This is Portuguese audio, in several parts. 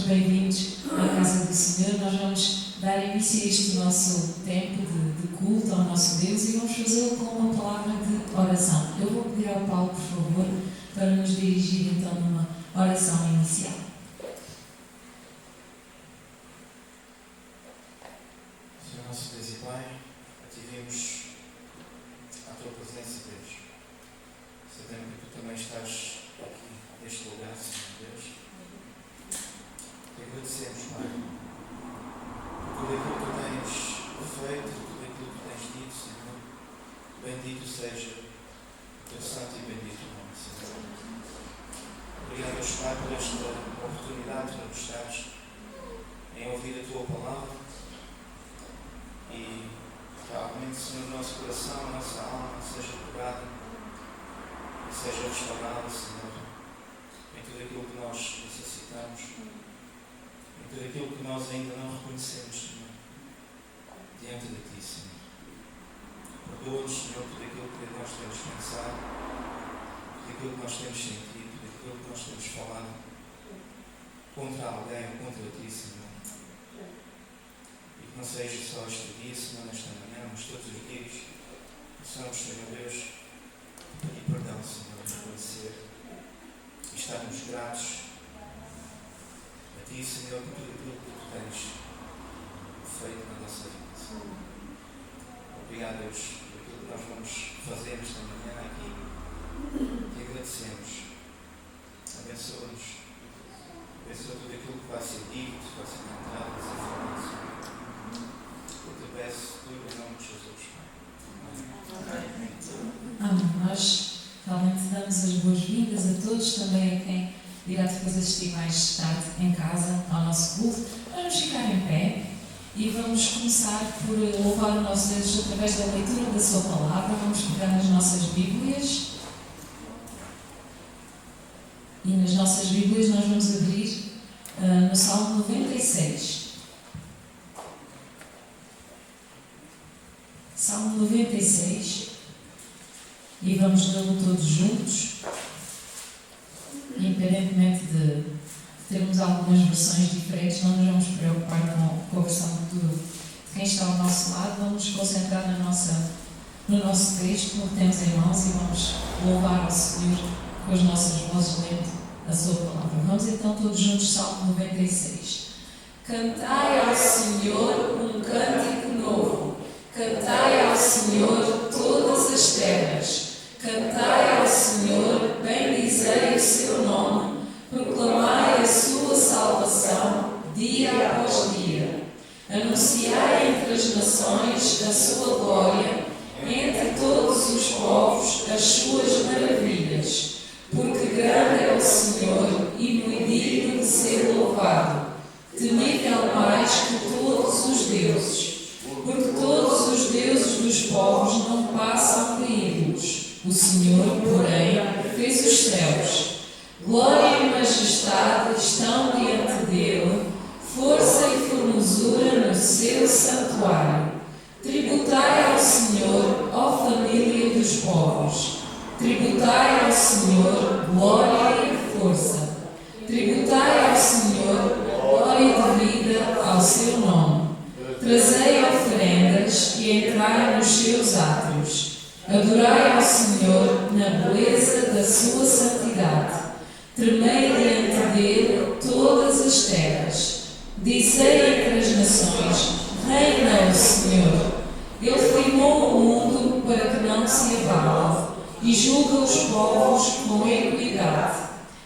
bem-vindos à casa do Senhor. Nós vamos dar início a este nosso tempo de culto ao nosso Deus e vamos fazê-lo com uma palavra de oração. Eu vou pedir ao Paulo, por favor, para nos dirigir então numa oração inicial. Senhor nosso Deus e Pai, ativemos a Tua presença, Deus. Sabemos que Tu também estás aqui neste lugar, Senhor Deus. Te agradecemos, Pai, por tudo aquilo que Tu tens feito, por tudo aquilo que Tu tens dito, Senhor. Bendito seja o Teu santo e bendito nome, Senhor. Obrigado, Deus Pai, por esta oportunidade que nos estás em ouvir a Tua palavra e realmente, Senhor, o nosso coração, a nossa alma seja curada e seja restaurada, Senhor, em tudo aquilo que nós necessitamos, em tudo aquilo que nós ainda não reconhecemos, Senhor, diante de Ti, Senhor. Perdoa-nos, Senhor, tudo aquilo que nós temos pensado, tudo aquilo que nós temos sentido, tudo aquilo que nós temos falado contra alguém ou contra Ti, Senhor. E que não seja só este dia, Senhor, nesta manhã, mas todos os dias, possamos, Senhor Deus, pedir perdão, Senhor, reconhecer e estarmos gratos a Ti, Senhor, por tudo aquilo que Tu tens feito na nossa vida, Senhor. Obrigado, Deus, por aquilo que nós vamos fazer esta manhã aqui. Te agradecemos. Abençoa-nos. Abençoa tudo aquilo que vai ser dito, que vai ser cantado, vai ser falado, Senhor. Eu te peço tudo em nome de Jesus, Pai. Amém. Nós realmente damos as boas-vindas a todos, também a quem irá depois assistir mais tarde em casa ao nosso culto. Vamos ficar em pé e vamos começar por louvar o nosso Deus através da leitura da Sua palavra. Vamos pegar nas nossas Bíblias e nas nossas Bíblias nós vamos abrir no Salmo 96. Salmo 96 e vamos lê-lo todos juntos, independentemente de termos algumas versões diferentes. Não nos vamos preocupar com a versão de quem está ao nosso lado. Vamos nos concentrar no nosso texto, no que temos em mãos, e vamos louvar ao Senhor com as nossas vozes lendo a Sua palavra. Vamos então todos juntos, Salmo 96. Cantai ao Senhor um cântico novo. Cantai ao Senhor todas as terras. Cantai ao Senhor, bendizei o seu nome. Proclamai a sua salvação dia após dia. Anunciai entre as nações a sua glória, entre todos os povos as suas maravilhas. Porque grande é o Senhor e muito digno de ser louvado, temível mais que todos os deuses. Porque todos os deuses dos povos não passam de ídolos. O Senhor, porém, fez os céus. Glória e majestade estão diante dele, força e formosura no seu santuário. Tributai ao Senhor, ó família dos povos. Tributai ao Senhor glória e força. Tributai ao Senhor glória devida ao seu nome. Trazei oferendas e entrai nos seus átrios. Adorai ao Senhor na beleza da sua santidade. Tremei diante dele todas as terras. Dizei entre as nações: reina o Senhor. Ele firmou o mundo para que não se abale e julga os povos com equidade.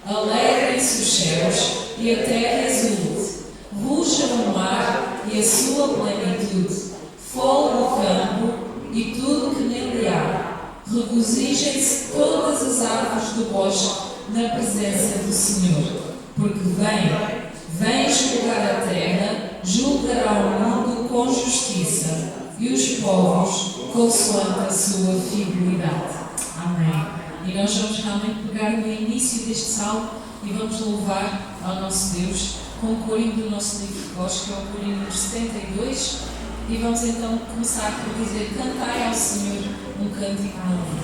Alegrem-se os céus e a terra exulte. Ruja o mar e a sua plenitude. Folgue o campo e tudo que nele há. Regozijem-se todas as árvores do bosque na presença do Senhor. Porque vem julgar a terra, julgará o mundo com justiça e os povos consoante a sua fidelidade. Amém. E nós vamos realmente pegar no início deste salmo e vamos louvar ao nosso Deus com o corinho do nosso livro de voz, que é o corinho número 72, e vamos então começar por dizer: cantai ao Senhor um cântico novo.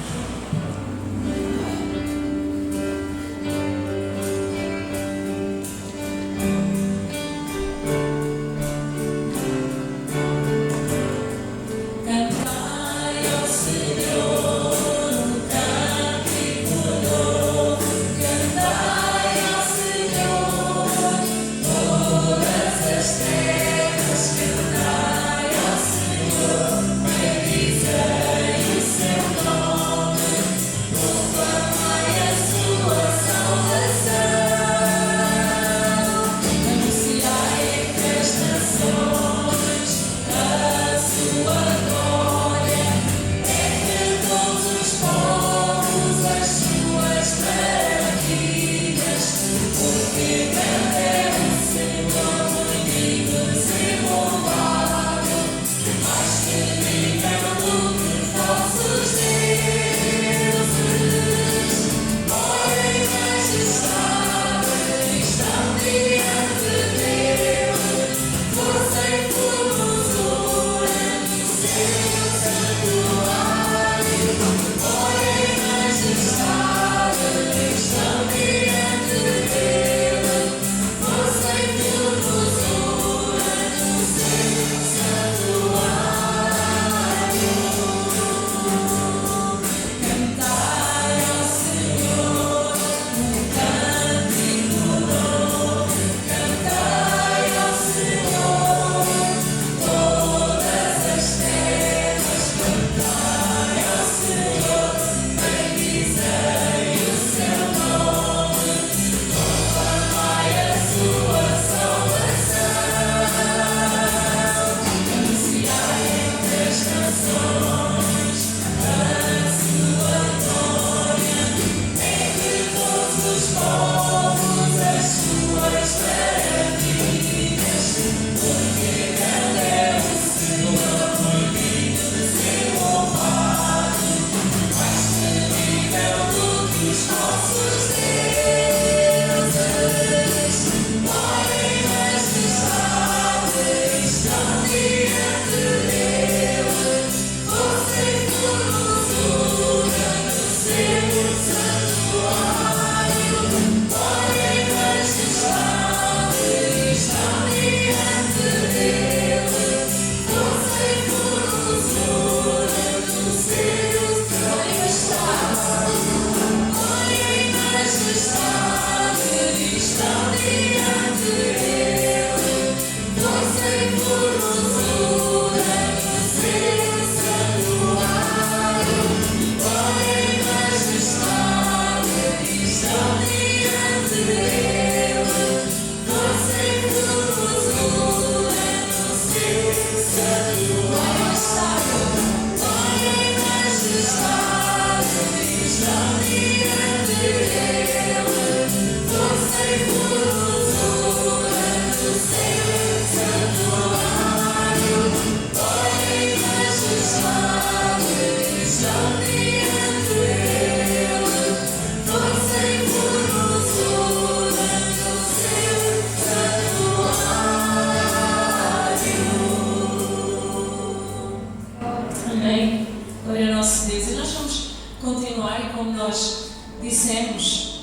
Amém. Glória ao nosso Deus. E nós vamos continuar, e como nós dissemos,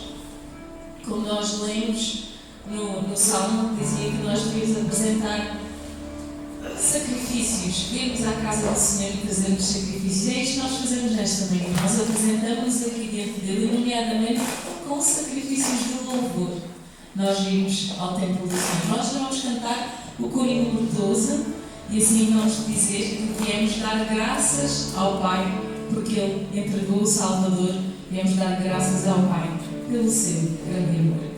como nós lemos no Salmo, dizia que nós devíamos apresentar sacrifícios, virmos à casa do Senhor e trazermos sacrifícios. É isto que nós fazemos nesta manhã. Nós apresentamos aqui diante dele, nomeadamente com sacrifícios de louvor. Nós vimos ao templo do Senhor. Nós vamos cantar o corinho número 12 e assim vamos dizer que viemos dar graças ao Pai, porque Ele entregou o Salvador. Viemos dar graças ao Pai pelo seu grande amor.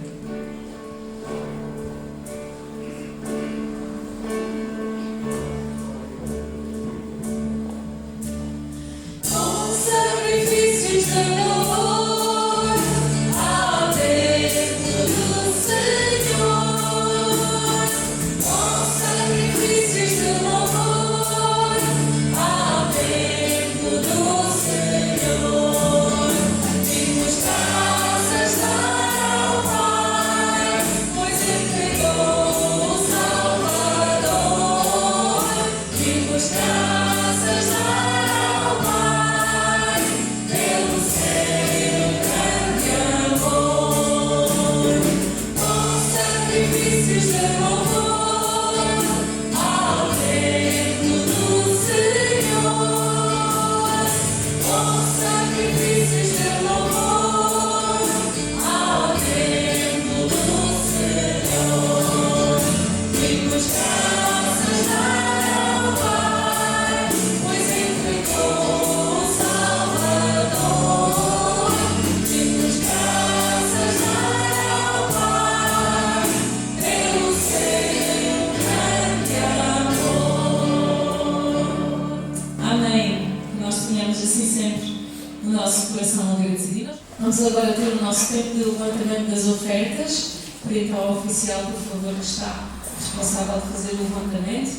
Vamos agora ter o nosso tempo de levantamento das ofertas. Pedir ao oficial, por favor, que está responsável de fazer o levantamento.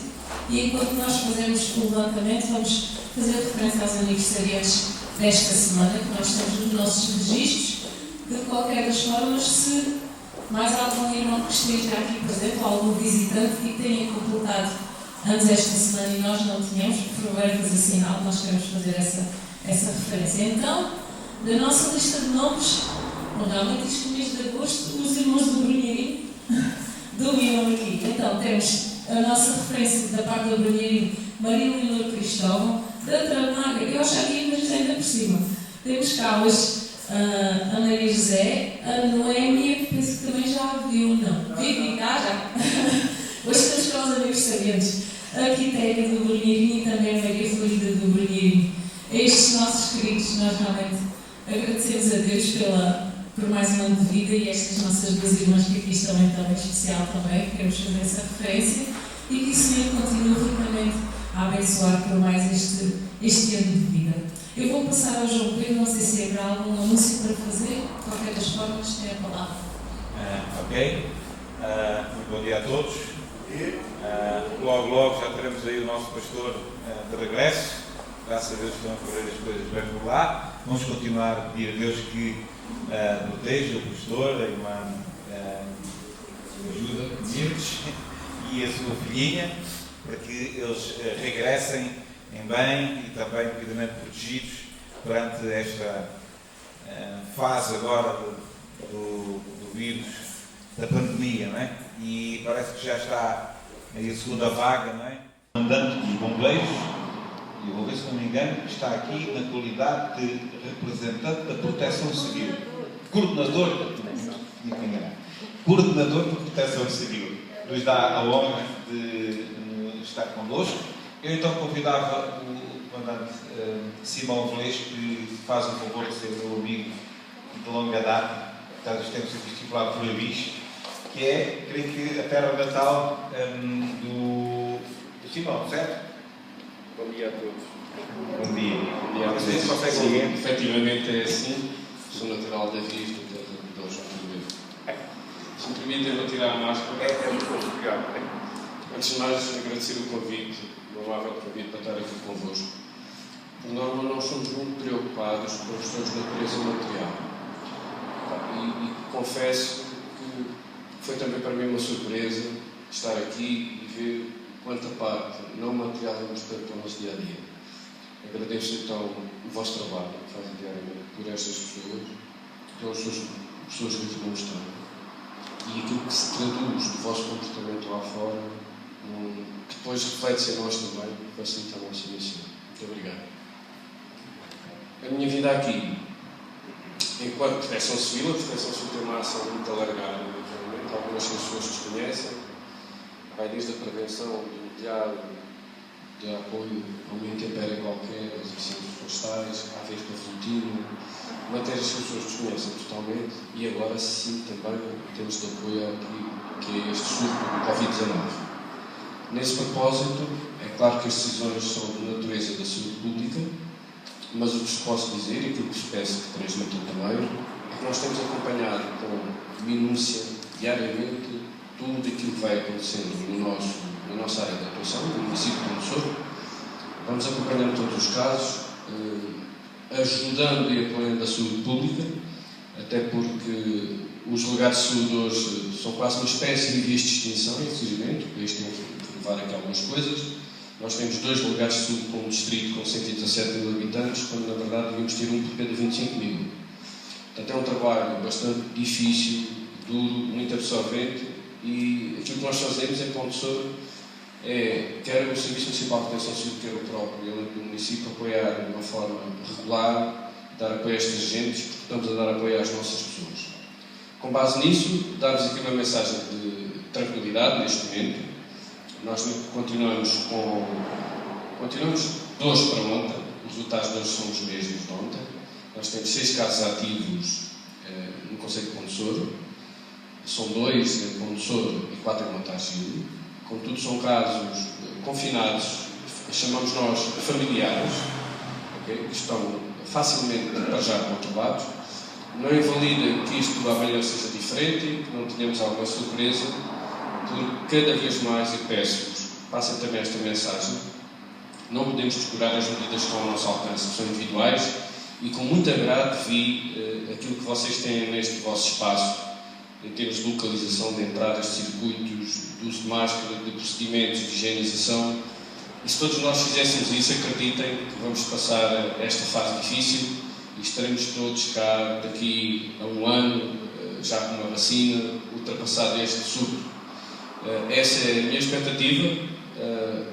E enquanto nós fazemos o levantamento, vamos fazer referência aos aniversariantes desta semana, que nós temos nos nossos registros. De qualquer das formas, se mais algum irmão que esteja aqui presente, ou algum visitante que tenha completado anos esta semana e nós não tínhamos, por favor, fazer sinal, nós queremos fazer essa referência. Então, da nossa lista de nomes, realmente isto no mês de agosto, os irmãos do Brunheirinho dominam aqui. Então temos a nossa referência da parte do Brunheirinho, Maria Leonor Cristóvão, da Tramaga, eu já vi, mas ainda por cima. Temos cá hoje a Maria José, a Noémia, que penso que também já viu, não? Vive cá já? Hoje estamos com os aniversariantes. A Quitéria do Brunheirinho e também a Maria Florida do Brunheirinho. Estes nossos queridos, nós realmente agradecemos a Deus por mais um ano de vida e estas nossas duas irmãs que aqui estão então em especial também, queremos fazer essa referência e que o Senhor continue ricamente a abençoar por mais este ano de vida. Eu vou passar ao João Pedro, não sei se haverá algum anúncio para fazer, de qualquer das formas, tem a palavra. Ok, muito bom dia a todos. Logo já teremos aí o nosso pastor de regresso. Graças a Deus estão a correr as coisas bem por lá. Vamos continuar a pedir a Deus que proteja o pastor, a irmã Ajuda Mirtes e a sua filhinha, para que eles regressem em bem e também devidamente protegidos perante esta fase agora do vírus, da pandemia, não é? E parece que já está aí a segunda vaga, não é? O comandante dos bombeiros, eu vou ver se não me engano, está aqui na qualidade de representante da Proteção Civil. Coordenador de Proteção Civil. Nos dá a honra de estar connosco. Eu então convidava o comandante Simão Velez, que faz o favor de ser meu amigo de longa data, portanto, temos sido discipulado por Avis, que é, creio que, a terra natal do Simão, certo? Bom dia a todos. Bom dia. Bom dia a todos. Vocês conseguem Sim, ouvir? efetivamente é assim. Sou natural da Viz, do Dom João Ribeiro. Se me permitem, eu vou tirar a máscara. É muito complicado. Antes de mais, agradecer o convite, o amável convite para estar aqui convosco. Por norma, nós somos muito preocupados com questões de natureza material. E confesso que foi também para mim uma surpresa estar aqui e ver quanta parte não material é importante para o nosso dia-a-dia. Agradeço então o vosso trabalho que fazem diariamente por estas pessoas, pelas pessoas que aqui não estão, e aquilo que se traduz do vosso comportamento lá fora, que depois reflete-se em nós também e facilita a nossa missão. Muito obrigado. A minha vida aqui, enquanto Proteção Civil, a Proteção Civil tem uma ação muito alargada, realmente, algumas pessoas desconhecem, vai desde a prevenção do imediato, de apoio a uma intempérie qualquer, aos incêndios florestais, à vez pavotino, matérias que as pessoas desconhecem totalmente, e agora sim também temos de apoio aqui, que é este surto do Covid-19. Nesse propósito, é claro que as decisões são de natureza da saúde pública, mas o que vos posso dizer, e aquilo que vos peço que transmitam também, é que nós temos acompanhado com minúcia, diariamente, tudo aquilo que vai acontecendo na nossa área de atuação, no município de Monte. Vamos acompanhando todos os casos, ajudando e apoiando a saúde pública, até porque os delegados de saúde hoje são quase uma espécie de vias de extinção, infelizmente, porque isto tem que levar aqui algumas coisas. Nós temos 2 delegados de saúde com um distrito com 117 mil habitantes, quando na verdade devíamos ter um por cada 25 mil. Portanto, é um trabalho bastante difícil, duro, muito absorvente, e aquilo que nós fazemos em Ponte Souro é, quer o Serviço Municipal de Proteção Civil, quer o próprio ele do município, apoiar de uma forma regular, dar apoio a estas gentes, porque estamos a dar apoio às nossas pessoas. Com base nisso, dar-vos aqui uma mensagem de tranquilidade neste momento. Nós continuamos de hoje para ontem, os resultados de hoje são os mesmos de ontem. Nós temos 6 casos ativos no Concelho de Ponte Souro, são 2 em Ponte Souro e 4 em Montargil. Contudo, são casos confinados, chamamos nós familiares, okay? Que estão facilmente para já controlados. Não invalida que isto amanhã seja diferente, que não tenhamos alguma surpresa, porque cada vez mais, e peço-vos, passem também esta mensagem, não podemos descurar as medidas que estão ao nosso alcance, que são individuais, e com muito agrado vi aquilo que vocês têm neste vosso espaço, em termos de localização de entradas de circuitos, de uso de máscara, de procedimentos, de higienização. E se todos nós fizéssemos isso, acreditem que vamos passar esta fase difícil e estaremos todos cá daqui a um ano, já com uma vacina, ultrapassado este surto. Essa é a minha expectativa.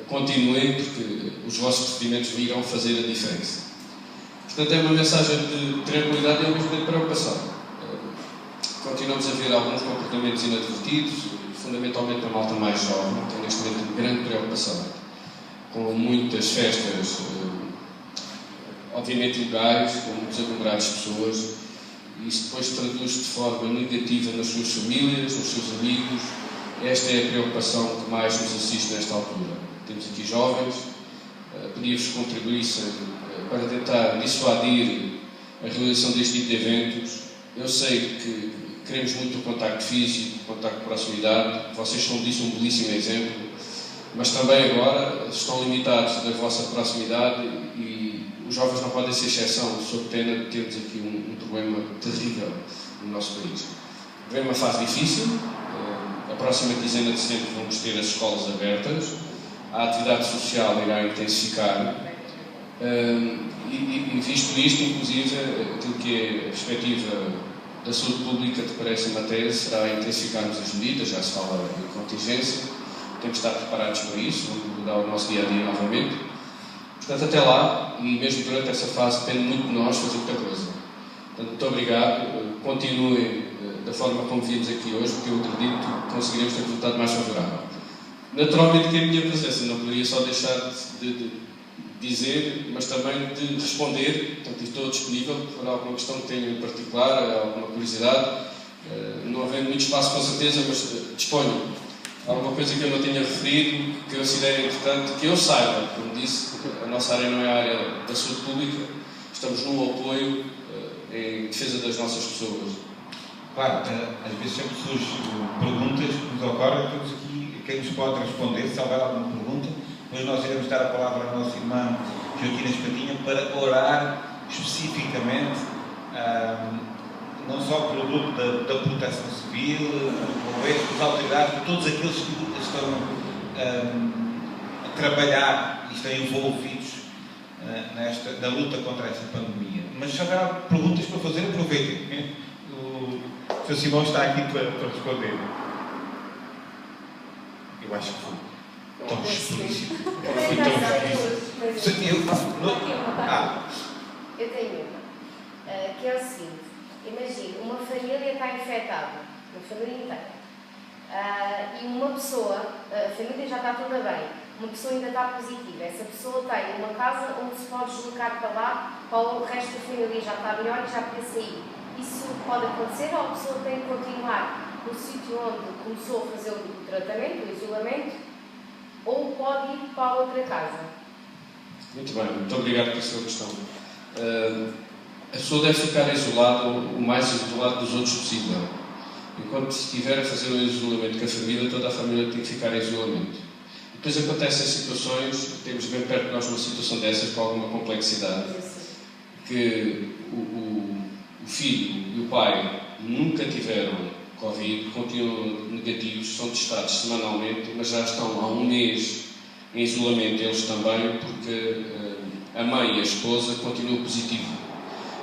Continuem, porque os vossos procedimentos virão fazer a diferença. Portanto, é uma mensagem de tranquilidade e ao mesmo tempo de preocupação. Continuamos a ver alguns comportamentos inadvertidos, fundamentalmente na malta mais jovem, tem neste momento grande preocupação, com muitas festas, obviamente ilegais, com muitos aglomerados de pessoas, e isso depois traduz de forma negativa nas suas famílias, nos seus amigos. Esta é a preocupação que mais nos assiste nesta altura. Temos aqui jovens, pedia-vos que contribuíssem para tentar dissuadir a realização deste tipo de eventos. Eu sei que queremos muito o contacto físico, o contacto de proximidade, vocês são disso um belíssimo exemplo, mas também agora estão limitados da vossa proximidade e os jovens não podem ser exceção, sob pena de termos aqui um problema terrível no nosso país. Vem uma fase difícil, a próxima quinzena de setembro vamos ter as escolas abertas, a atividade social irá intensificar e visto isto, inclusive, aquilo que é a perspectiva da saúde pública que para essa matéria será intensificarmos as medidas, já se fala em contingência, temos de estar preparados para isso, vamos mudar o nosso dia-a-dia novamente. Portanto, até lá, e mesmo durante essa fase, depende muito de nós fazer muita coisa. Portanto, muito obrigado, continuem da forma como vimos aqui hoje, porque eu acredito que conseguiremos ter um resultado mais favorável. Naturalmente que a minha presença não poderia só deixar de dizer, mas também de responder. Portanto, estou disponível para alguma questão que tenham em particular, alguma curiosidade. Não havendo muito espaço, com certeza, mas disponho. Alguma coisa que eu não tinha referido, que eu considero importante, que eu saiba, como disse, a nossa área não é a área da saúde pública, estamos num apoio em defesa das nossas pessoas. Claro, às vezes sempre surgem perguntas que nos ocorrem, temos aqui quem nos pode responder, se houver alguma pergunta. Depois nós iremos dar a palavra à nossa irmã Joaquina Espadinha para orar especificamente, não só pelo grupo da Proteção Civil, as autoridades, todos aqueles que estão a trabalhar e estão envolvidos na luta contra esta pandemia. Mas se houver perguntas para fazer, aproveitem. O Sr. Simão está aqui para responder. Eu acho que foi tão explícito. Eu tenho uma, que é o seguinte: imagine, uma família está infectada, uma família inteira, e uma pessoa, a família já está toda bem, uma pessoa ainda está positiva, essa pessoa tem uma casa onde se pode deslocar para lá, para o resto da família já está melhor e já pode sair. Isso pode acontecer, ou a pessoa tem que continuar no sítio onde começou a fazer o tratamento, o isolamento, ou pode ir para outra casa? Muito bem, muito obrigado pela sua questão. A pessoa deve ficar isolada o mais isolado dos outros possível. Enquanto estiver a fazer o isolamento com a família, toda a família tem que ficar em isolamento. Depois acontecem situações, temos bem perto de nós uma situação dessas, com alguma complexidade, que o filho e o pai nunca tiveram Covid, continuam negativos, são testados semanalmente, mas já estão há um mês em isolamento, eles também, porque a mãe e a esposa continuam positivos.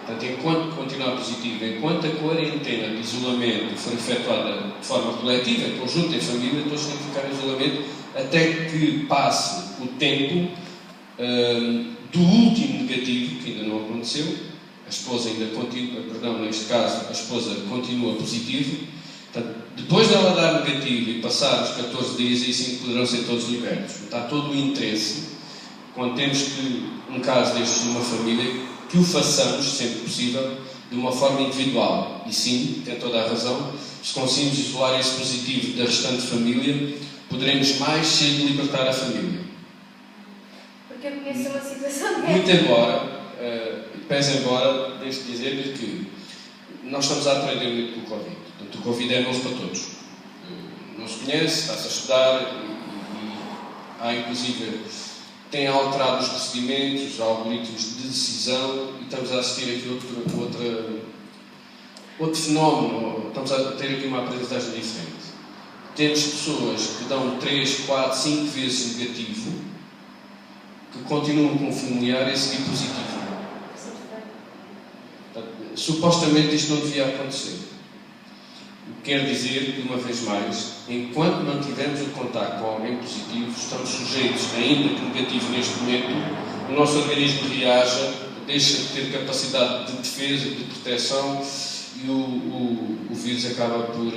Portanto, enquanto continuar positivo, enquanto a quarentena de isolamento for efetuada de forma coletiva, em conjunto, em família, todos têm que ficar em isolamento até que passe o tempo do último negativo, que ainda não aconteceu. A esposa ainda continua, neste caso, a esposa continua positiva. Portanto, depois dela dar negativo e passar os 14 dias, aí sim poderão ser todos libertos. Está todo o interesse, quando temos um caso destes numa família, que o façamos, sempre possível, de uma forma individual. E sim, tem toda a razão, se conseguimos isolar esse positivo da restante família, poderemos mais cedo libertar a família. Porque eu conheço uma situação Muito embora, pese embora, deixo de dizer-lhe que nós estamos a aprender muito com o Covid. Portanto, o Covid é novo para todos. Não se conhece, está-se a estudar e há, inclusive, tem alterado os procedimentos, os algoritmos de decisão e estamos a assistir aqui outro fenómeno, estamos a ter aqui uma aprendizagem diferente. Temos pessoas que dão 3, 4, 5 vezes negativo, que continuam com o familiar e a seguir positivo. Portanto, supostamente isto não devia acontecer. O que quer dizer que, uma vez mais, enquanto não tivermos o contacto com alguém positivo, estamos sujeitos, ainda que negativo neste momento, o nosso organismo reaja, deixa de ter capacidade de defesa, de proteção e o vírus acaba por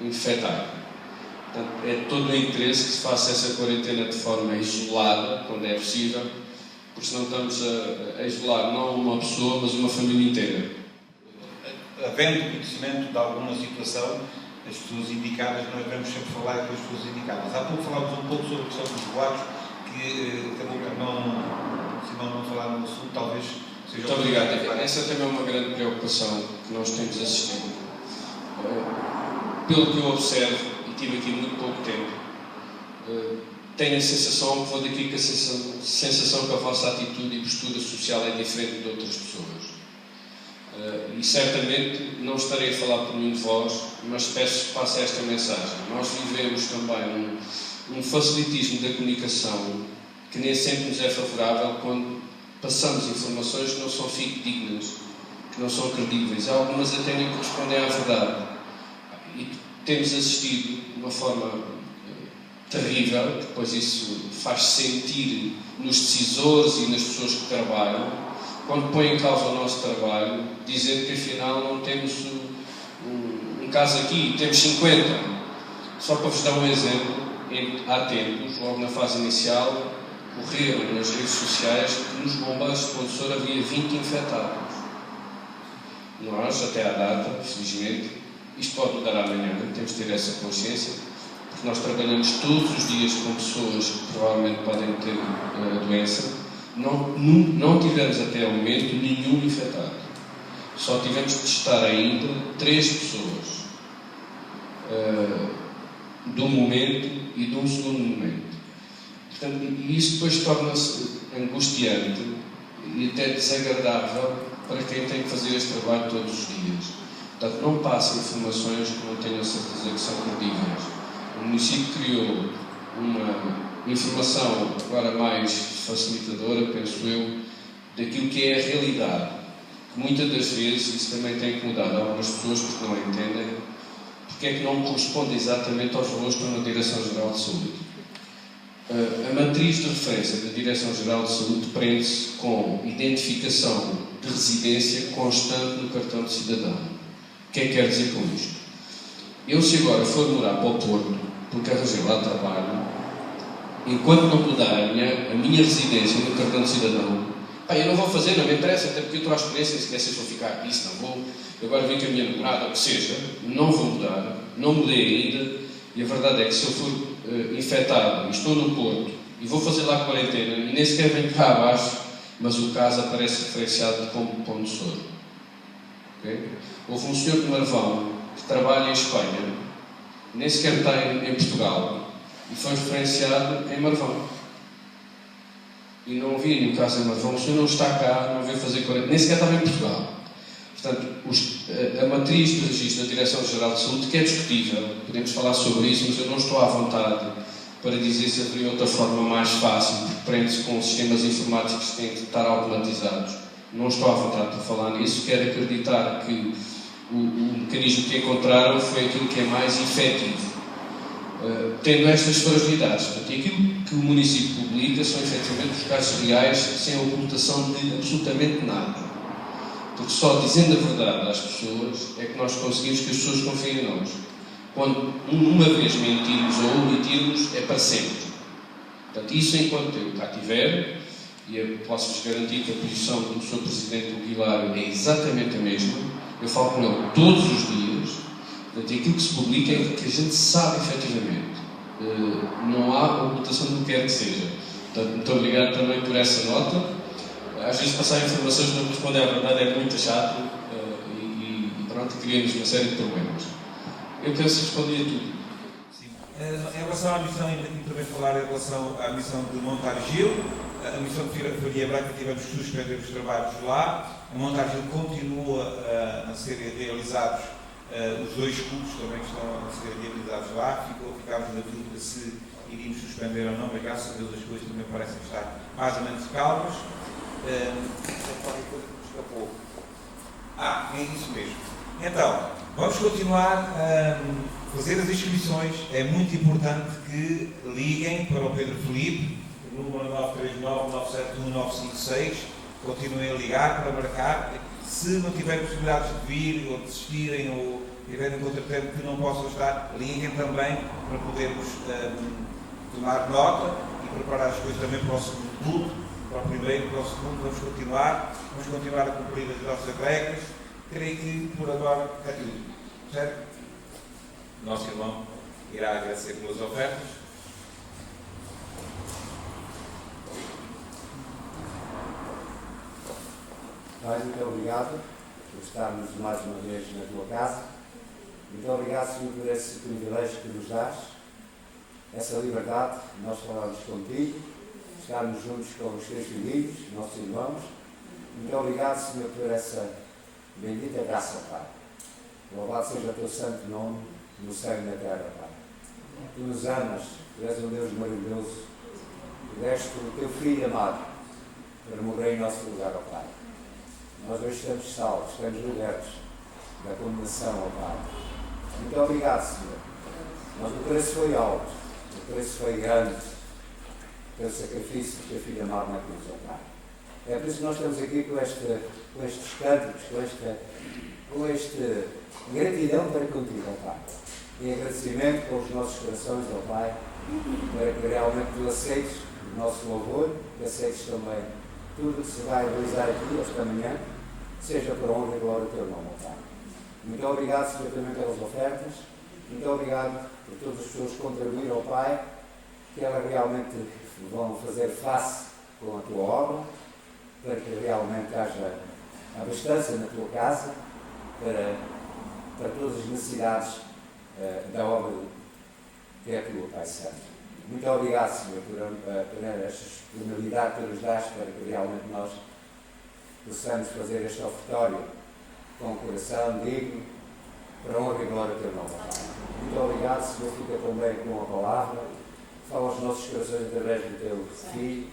infectar. Portanto, é todo o interesse que se faça essa quarentena de forma isolada, quando é possível, porque senão estamos a isolar não uma pessoa, mas uma família inteira. Havendo conhecimento de alguma situação, as pessoas indicadas, nós devemos sempre falar com as pessoas indicadas. Há pouco falámos um pouco sobre a questão dos boatos, que acabou por não falar no assunto, talvez seja... Muito obrigado. Essa também é uma grande preocupação que nós temos assistido. Pelo que eu observo, tive aqui muito pouco tempo, tenho a sensação que vou daqui com a sensação que a vossa atitude e postura social é diferente de outras pessoas. E certamente não estarei a falar por nenhum de vós, mas peço que passe esta mensagem. Nós vivemos também um facilitismo da comunicação que nem sempre nos é favorável quando passamos informações que não são fidedignas, que não são credíveis. Algumas até nem correspondem à verdade. E temos assistido de uma forma terrível, depois isso faz sentir nos decisores e nas pessoas que trabalham, quando põem em causa o nosso trabalho, dizendo que afinal não temos um caso aqui, temos 50. Só para vos dar um exemplo, há tempos, logo na fase inicial, correram nas redes sociais que nos bombeiros de Pontessor havia 20 infectados. Nós, até à data, felizmente, isto pode mudar amanhã, temos de ter essa consciência, porque nós trabalhamos todos os dias com pessoas que provavelmente podem ter a doença. Não tivemos até ao momento nenhum infectado. Só tivemos de testar ainda 3 pessoas de um momento e de um segundo momento. Portanto, e isso depois torna-se angustiante e até desagradável para quem tem que fazer este trabalho todos os dias. Portanto, não passem informações que não tenho a certeza que são credíveis. O município criou uma informação agora mais facilitadora, penso eu, daquilo que é a realidade. Muitas das vezes, isso também tem incomodado algumas pessoas porque não entendem porque é que não corresponde exatamente aos valores que estão na Direção-Geral de Saúde. A matriz de referência da Direção-Geral de Saúde prende-se com identificação de residência constante no cartão de cidadão. O que é que quer dizer com isto? Eu, se agora for morar para o Porto, porque arranjei lá trabalho, enquanto não mudar a minha residência no cartão de cidadão, eu não vou fazer, não me interessa, até porque eu estou à experiência, se quer se vou ficar aqui, se não vou, eu agora vim com a minha namorada, o que seja, não vou mudar, não mudei ainda, e a verdade é que se eu for infectado e estou no Porto e vou fazer lá quarentena e nem sequer venho cá abaixo, mas o caso aparece referenciado como Pão de Soro. Okay? Houve um senhor de Marvão que trabalha em Espanha, nem sequer está em Portugal, e foi referenciado em Marvão. E não havia nenhum caso em Marvão. O senhor não está cá, não veio fazer quarentena, nem sequer estava em Portugal. Portanto, a matriz de registro da Direção-Geral de Saúde, que é discutível, podemos falar sobre isso, mas eu não estou à vontade para dizer se haveria outra forma mais fácil, porque prende-se com sistemas informáticos que têm que estar automatizados. Não estou à vontade para falar nisso. Quero acreditar que o mecanismo que encontraram foi aquilo que é mais efetivo. Tendo estas fragilidades, portanto, aquilo que o município publica são efetivamente os casos reais, sem ocultação de absolutamente nada. Porque só dizendo a verdade às pessoas é que nós conseguimos que as pessoas confiem em nós. Quando uma vez mentirmos ou omitirmos, é para sempre. Portanto, isso enquanto eu cá tiver, e eu posso-vos garantir que a posição do Sr. Presidente do Aguilar é exatamente a mesma, eu falo com ele todos os dias. Portanto, aquilo que se publica é que a gente sabe efetivamente. Não há ocultação do que quer que seja. Portanto, muito obrigado também por essa nota. Às vezes passar informações que não correspondem à verdade é muito chato e pronto, cria-nos uma série de problemas. Eu penso que respondi a tudo. Sim. Em relação à missão, ainda também falar em relação à missão de Montargil, a missão de Faria Branca tivemos que suspender os trabalhos lá. A Montargil continua a ser realizados, os 2 cursos também estão a ser realizados lá. Ficámos na dúvida se iríamos suspender ou não, mas graças a Deus as coisas também parecem estar mais ou menos calmas. Qualquer coisa que me escapou. É isso mesmo. Então, vamos continuar a fazer as inscrições. É muito importante que liguem para o Pedro Filipe, o número 939-971-956. Continuem a ligar para marcar. Se não tiverem possibilidades de vir ou desistirem ou tiverem contratempo que não possam estar, liguem também para podermos tomar nota e preparar as coisas também para o segundo turno. Para o primeiro e para o segundo, vamos continuar a cumprir as nossas regras. Creio que por agora é tudo. Certo? O nosso irmão irá agradecer pelas ofertas. Pai, muito obrigado por estarmos mais uma vez na tua casa. Muito obrigado, Senhor, por esse privilégio que nos dás, essa liberdade. Nós falamos contigo, estarmos juntos com os teus filhos, nossos irmãos. Muito obrigado, Senhor, por essa bendita graça, Pai. Louvado seja o teu santo nome no céu e na terra, Pai. Tu nos amas, tu és um Deus maravilhoso. Tu deste o teu Filho amado para morrer em nosso lugar, ó Pai. Nós hoje estamos salvos, estamos libertos da condenação, ó Pai. Muito obrigado, Senhor. Mas o preço foi alto, o preço foi grande, pelo sacrifício do teu Filho amado na cruz, ó Pai. É por isso que nós estamos aqui com estes cânticos, com esta gratidão para contigo, ó Pai. Em agradecimento com os nossos corações, ó Pai, para que realmente tu aceites o nosso louvor, que aceites também tudo que se vai realizar aqui esta manhã, seja para honra e glória do teu nome, ó Pai. Muito obrigado, Senhor, também pelas ofertas. Muito obrigado por todas as pessoas que contribuíram ao Pai, que elas realmente vão fazer face com a tua obra, para que realmente haja abastança na tua casa, para todas as necessidades da obra que é a tua, Pai Santo. Muito obrigado, Senhor, por esta disponibilidade que nos dás para que realmente nós possamos fazer este ofertório com o coração digno, para a honra e glória do teu nome. Muito obrigado, Senhor, fica também com a palavra, fala aos nossos corações através do teu Filho,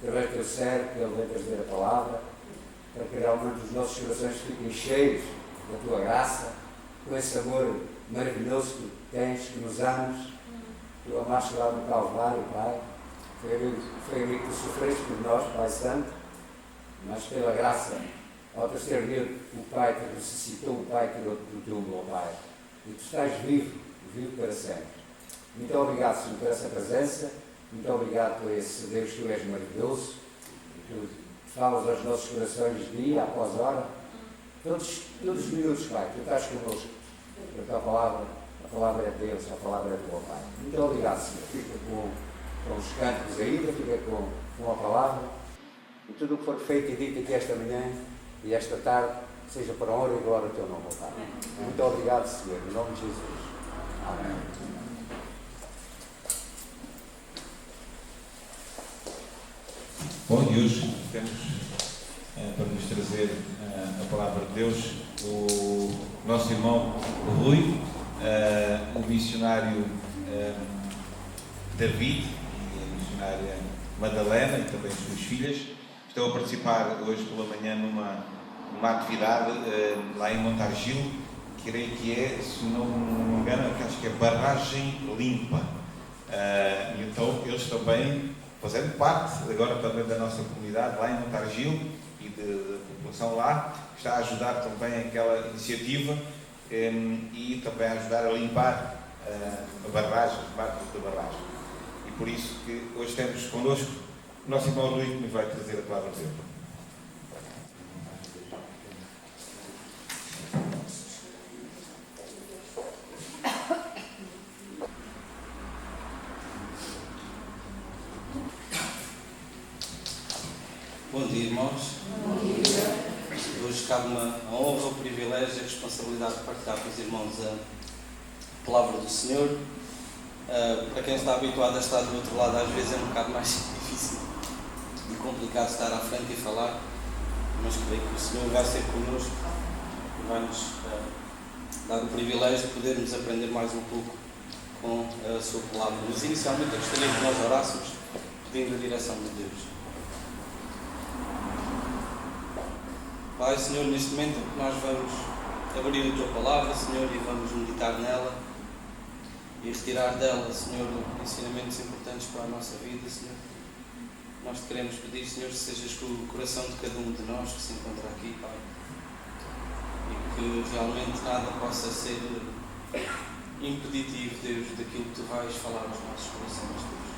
através do teu servo, que ele vem trazer a palavra, para que realmente os nossos corações fiquem cheios da tua graça, com esse amor maravilhoso que tens, que nos amas. Tu amaste lá no Calvário, Pai. Foi ali que tu sofreste por nós, Pai Santo, mas pela graça, ao terceiro dia, o Pai te ressuscitou, o Pai tirou do túmulo, ó Pai. E tu estás vivo, vivo para sempre. Muito obrigado, Senhor, por essa presença. Muito obrigado por esse Deus que tu és maravilhoso. Tu falas aos nossos corações dia após hora. Todos os minutos, Pai, tu estás connosco. Porque a palavra é de Deus, a palavra é do teu Pai. Muito obrigado, Senhor. Fica com os cânticos ainda, fica com a palavra. E tudo o que for feito e dito aqui esta manhã e esta tarde, seja para a honra e glória do teu nome, Pai. Muito obrigado, Senhor, em nome de Jesus. Amém. Bom, e hoje temos para nos trazer a palavra de Deus o nosso irmão Rui, o missionário David e a missionária Madalena e também as suas filhas. Estão a participar hoje pela manhã numa atividade lá em Montargil, creio que é, se não me engano, acho que é Barragem Limpa. E então eles também, fazendo parte agora também da nossa comunidade lá em Montargil e da população lá, está a ajudar também aquela iniciativa e também a ajudar a limpar a barragem, as marcas da barragem. E por isso que hoje temos connosco o nosso irmão Rui, que nos vai trazer a palavra de Deus. Bom dia, irmãos. Bom dia. Hoje cabe-me a honra, o privilégio e a responsabilidade de partilhar com os irmãos a palavra do Senhor. Para quem está habituado a estar do outro lado, às vezes é um bocado mais difícil e complicado estar à frente e falar, mas creio que o Senhor vai ser connosco e vai-nos dar o privilégio de podermos aprender mais um pouco com a sua palavra. Mas inicialmente eu gostaria que nós orássemos pedindo a direção de Deus. Pai, Senhor, neste momento nós vamos abrir a Tua Palavra, Senhor, e vamos meditar nela e retirar dela, Senhor, ensinamentos importantes para a nossa vida, Senhor. Nós te queremos pedir, Senhor, que sejas com o coração de cada um de nós que se encontra aqui, Pai, e que realmente nada possa ser impeditivo, Deus, daquilo que Tu vais falar aos nossos corações, Deus.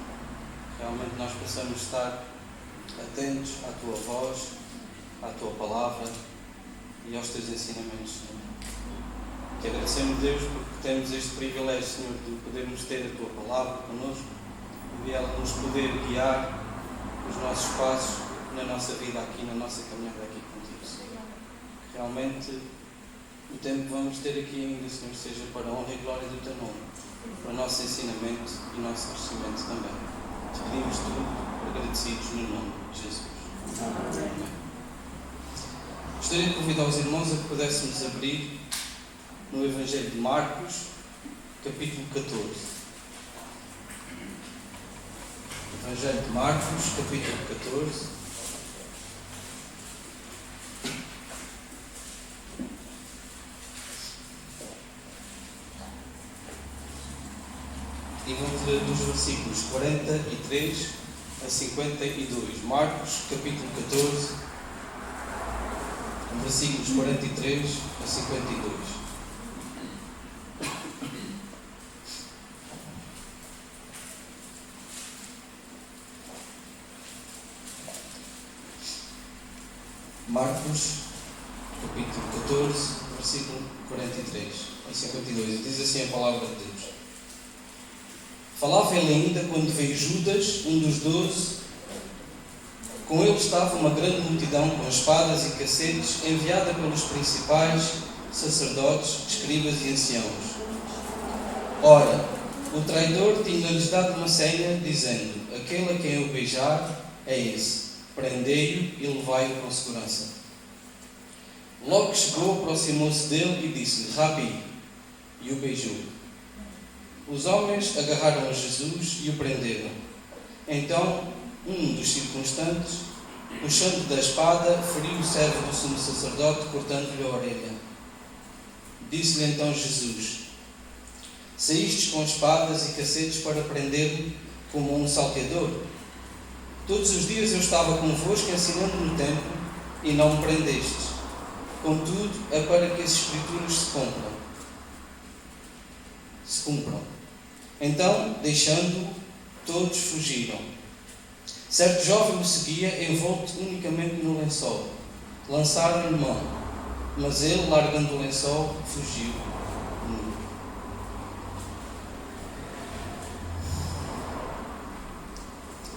Realmente nós possamos estar atentos à Tua voz, à Tua Palavra e aos Teus ensinamentos, Senhor. Te agradecemos, Deus, porque temos este privilégio, Senhor, de podermos ter a Tua Palavra connosco e de ela nos poder guiar os nossos passos na nossa vida aqui, na nossa caminhada aqui contigo, Senhor. Realmente, o tempo que vamos ter aqui ainda, Senhor, seja para a honra e glória do Teu nome, para o nosso ensinamento e o nosso crescimento também. Te pedimos tudo agradecidos no nome de Jesus. Amém. Gostaria de convidar os irmãos a que pudéssemos abrir no Evangelho de Marcos, capítulo 14. Evangelho de Marcos, capítulo 14. E vamos ler dos versículos 43 a 52. Marcos, capítulo 14. Versículos 43 a 52. capítulo 14, versículo 43 e 52. Diz assim a palavra de Deus. Falava ele ainda quando veio Judas, um dos 12. Com ele estava uma grande multidão com espadas e cacetes, enviada pelos principais sacerdotes, escribas e anciãos. Ora, o traidor tinha-lhes dado uma senha, dizendo: aquele a quem eu beijar é esse, prendei-o e levai-o com segurança. Logo que chegou, aproximou-se dele e disse-lhe: Rabi, e o beijou. Os homens agarraram a Jesus e o prenderam. Então, um dos circunstantes, puxando da espada, feriu o servo do sumo sacerdote, cortando-lhe a orelha. Disse-lhe então Jesus: saístes com espadas e cacetes para prender-me como um salteador? Todos os dias eu estava convosco ensinando no templo e não me prendestes. Contudo, é para que as Escrituras se cumpram. Então, deixando-o, todos fugiram. Certo jovem o seguia, envolto unicamente no lençol. Lançaram-lhe mão, mas ele, largando o lençol, fugiu.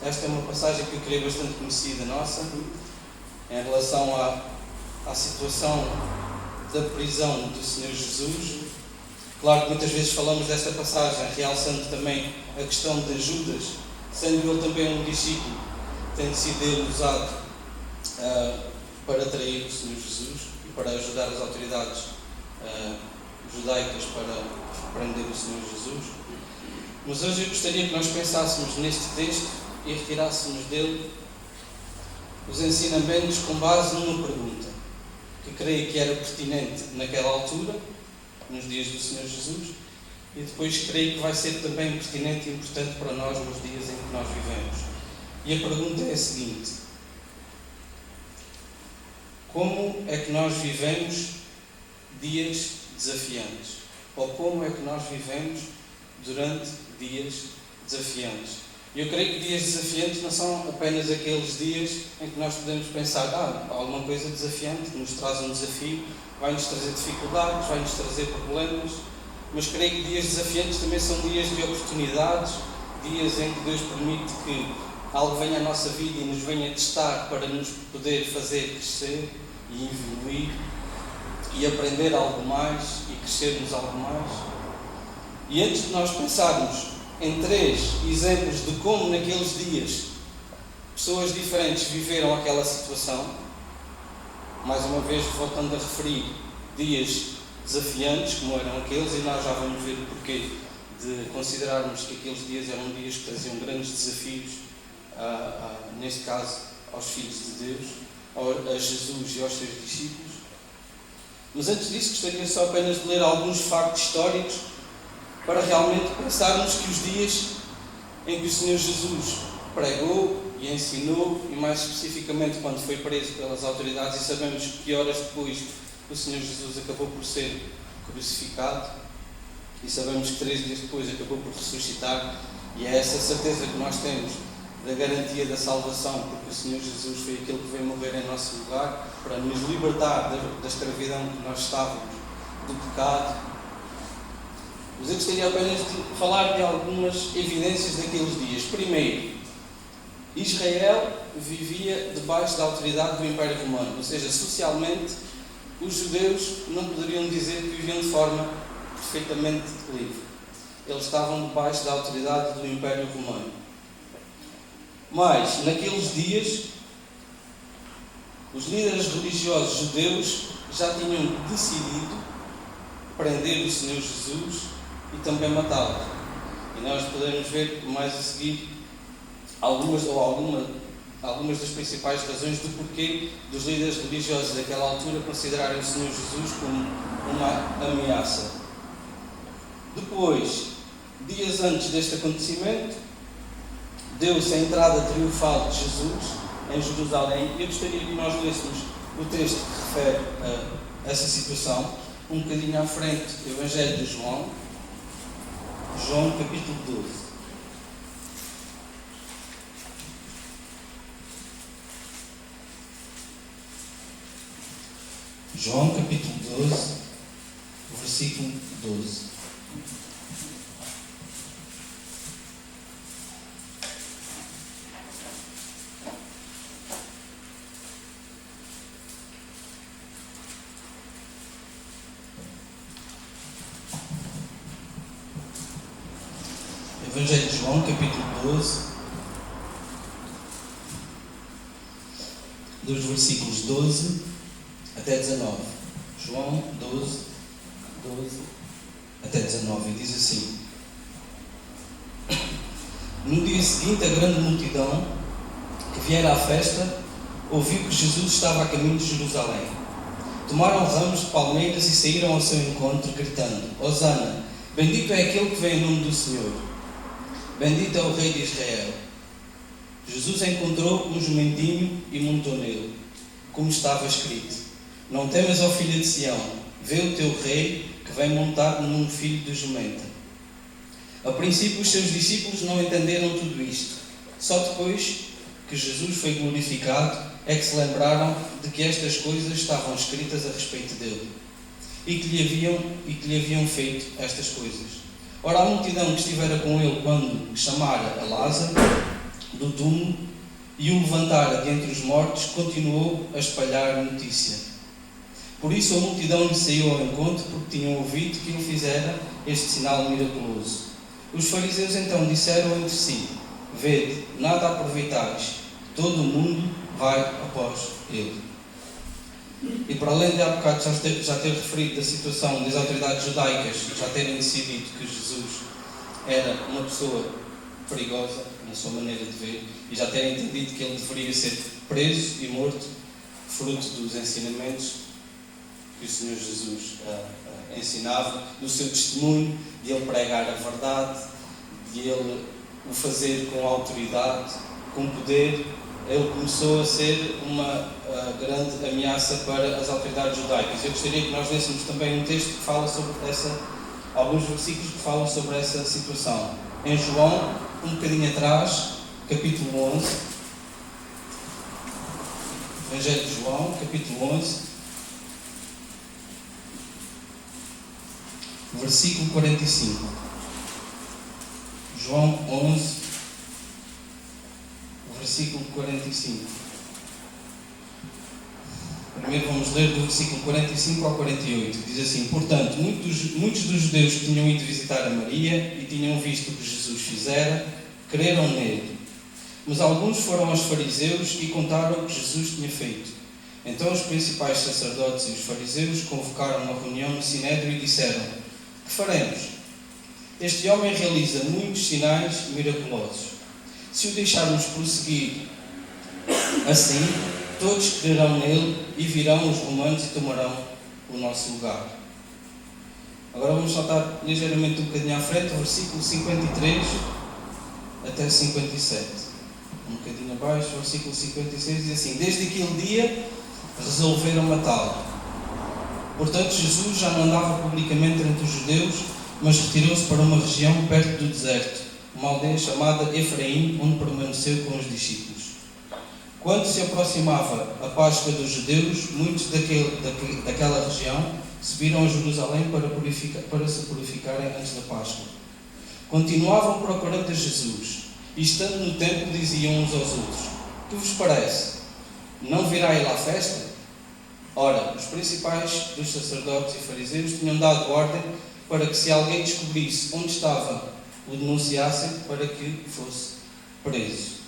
Esta é uma passagem que eu creio bastante conhecida nossa, em relação à situação da prisão do Senhor Jesus. Claro que muitas vezes falamos desta passagem, realçando também a questão de Judas, sendo ele também um discípulo, tendo sido ele usado para trair o Senhor Jesus e para ajudar as autoridades judaicas para prender o Senhor Jesus. Mas hoje eu gostaria que nós pensássemos neste texto e retirássemos dele os ensinamentos com base numa pergunta que creio que era pertinente naquela altura, nos dias do Senhor Jesus, e depois creio que vai ser também pertinente e importante para nós nos dias em que nós vivemos. E a pergunta é a seguinte: como é que nós vivemos dias desafiantes? Ou como é que nós vivemos durante dias desafiantes? Eu creio que dias desafiantes não são apenas aqueles dias em que nós podemos pensar: alguma coisa desafiante nos traz um desafio, vai-nos trazer dificuldades, vai-nos trazer problemas. Mas creio que dias desafiantes também são dias de oportunidades, dias em que Deus permite que algo venha à nossa vida e nos venha testar para nos poder fazer crescer e evoluir e aprender algo mais e crescermos algo mais. E antes de nós pensarmos em 3 exemplos de como naqueles dias pessoas diferentes viveram aquela situação, mais uma vez voltando a referir dias desafiantes como eram aqueles, e nós já vamos ver o porquê de considerarmos que aqueles dias eram dias que traziam grandes desafios, neste caso aos filhos de Deus, a Jesus e aos seus discípulos. Mas antes disso gostaria só apenas de ler alguns factos históricos para realmente pensarmos que os dias em que o Senhor Jesus pregou e ensinou, e mais especificamente quando foi preso pelas autoridades, e sabemos que horas depois o Senhor Jesus acabou por ser crucificado, e sabemos que 3 dias depois acabou por ressuscitar, e é essa certeza que nós temos da garantia da salvação, porque o Senhor Jesus foi aquele que veio morrer em nosso lugar para nos libertar da escravidão que nós estávamos, do pecado. Mas eu gostaria apenas de falar de algumas evidências daqueles dias. Primeiro, Israel vivia debaixo da autoridade do Império Romano, ou seja, socialmente, os judeus não poderiam dizer que viviam de forma perfeitamente livre. Eles estavam debaixo da autoridade do Império Romano. Mas, naqueles dias, os líderes religiosos judeus já tinham decidido prender o Senhor Jesus e também matá-lo. E nós podemos ver mais a seguir algumas das principais razões do porquê dos líderes religiosos daquela altura considerarem o Senhor Jesus como uma ameaça. Depois, dias antes deste acontecimento, deu-se a entrada triunfal de Jesus em Jerusalém, e eu gostaria que nós lêssemos o texto que refere a essa situação, um bocadinho à frente do Evangelho de João, capítulo 12. João capítulo 12, versículo 12. Evangelho de João, capítulo 12, dos versículos 12 até 19. João 12 até 19. E diz assim: No dia seguinte, a grande multidão que viera à festa ouviu que Jesus estava a caminho de Jerusalém. Tomaram ramos de palmeiras e saíram ao seu encontro, gritando: Hosana, bendito é aquele que vem em nome do Senhor. Bendito é o Rei de Israel. Jesus encontrou um jumentinho e montou nele, como estava escrito: Não temas, ó filha de Sião, vê o teu rei que vem montado num filho de jumenta. A princípio os seus discípulos não entenderam tudo isto. Só depois que Jesus foi glorificado é que se lembraram de que estas coisas estavam escritas a respeito dele e que lhe haviam feito estas coisas. Ora, a multidão que estivera com ele quando chamara a Lázaro do túmulo e o levantara de entre os mortos, continuou a espalhar a notícia. Por isso a multidão lhe saiu ao encontro, porque tinham ouvido que ele fizera este sinal miraculoso. Os fariseus então disseram entre si: Vede, nada aproveitais, todo o mundo vai após ele. E para além de há bocado já ter referido da situação das autoridades judaicas já terem decidido que Jesus era uma pessoa perigosa, na sua maneira de ver, e já terem entendido que ele deveria ser preso e morto, fruto dos ensinamentos que o Senhor Jesus ensinava, do seu testemunho, de ele pregar a verdade, de ele o fazer com autoridade, com poder, ele começou a ser uma grande ameaça para as autoridades judaicas. Eu gostaria que nós lêssemos também um texto que fala sobre alguns versículos que falam sobre essa situação. Em João, um bocadinho atrás, capítulo 11, Evangelho de João, capítulo 11, versículo 45. João 11, versículo 45. Primeiro vamos ler do versículo 45 ao 48. Diz assim: Portanto, muitos dos judeus que tinham ido visitar a Maria e tinham visto o que Jesus fizera, creram nele. Mas alguns foram aos fariseus e contaram o que Jesus tinha feito. Então os principais sacerdotes e os fariseus convocaram uma reunião no Sinédrio e disseram: Que faremos? Este homem realiza muitos sinais miraculosos. Se o deixarmos prosseguir assim, todos crerão nele e virão os romanos e tomarão o nosso lugar. Agora vamos saltar ligeiramente um bocadinho à frente, o versículo 53 até 57. Um bocadinho abaixo, o versículo 56 diz assim: Desde aquele dia resolveram matá-lo. Portanto, Jesus já não andava publicamente entre os judeus, mas retirou-se para uma região perto do deserto, uma aldeia chamada Efraim, onde permaneceu com os discípulos. Quando se aproximava a Páscoa dos judeus, muitos daquela região subiram a Jerusalém para se purificarem antes da Páscoa. Continuavam procurando a Jesus, e estando no templo diziam uns aos outros: Que vos parece? Não virá ele à festa? Ora, os principais dos sacerdotes e fariseus tinham dado ordem para que, se alguém descobrisse onde estava, o denunciassem para que fosse preso.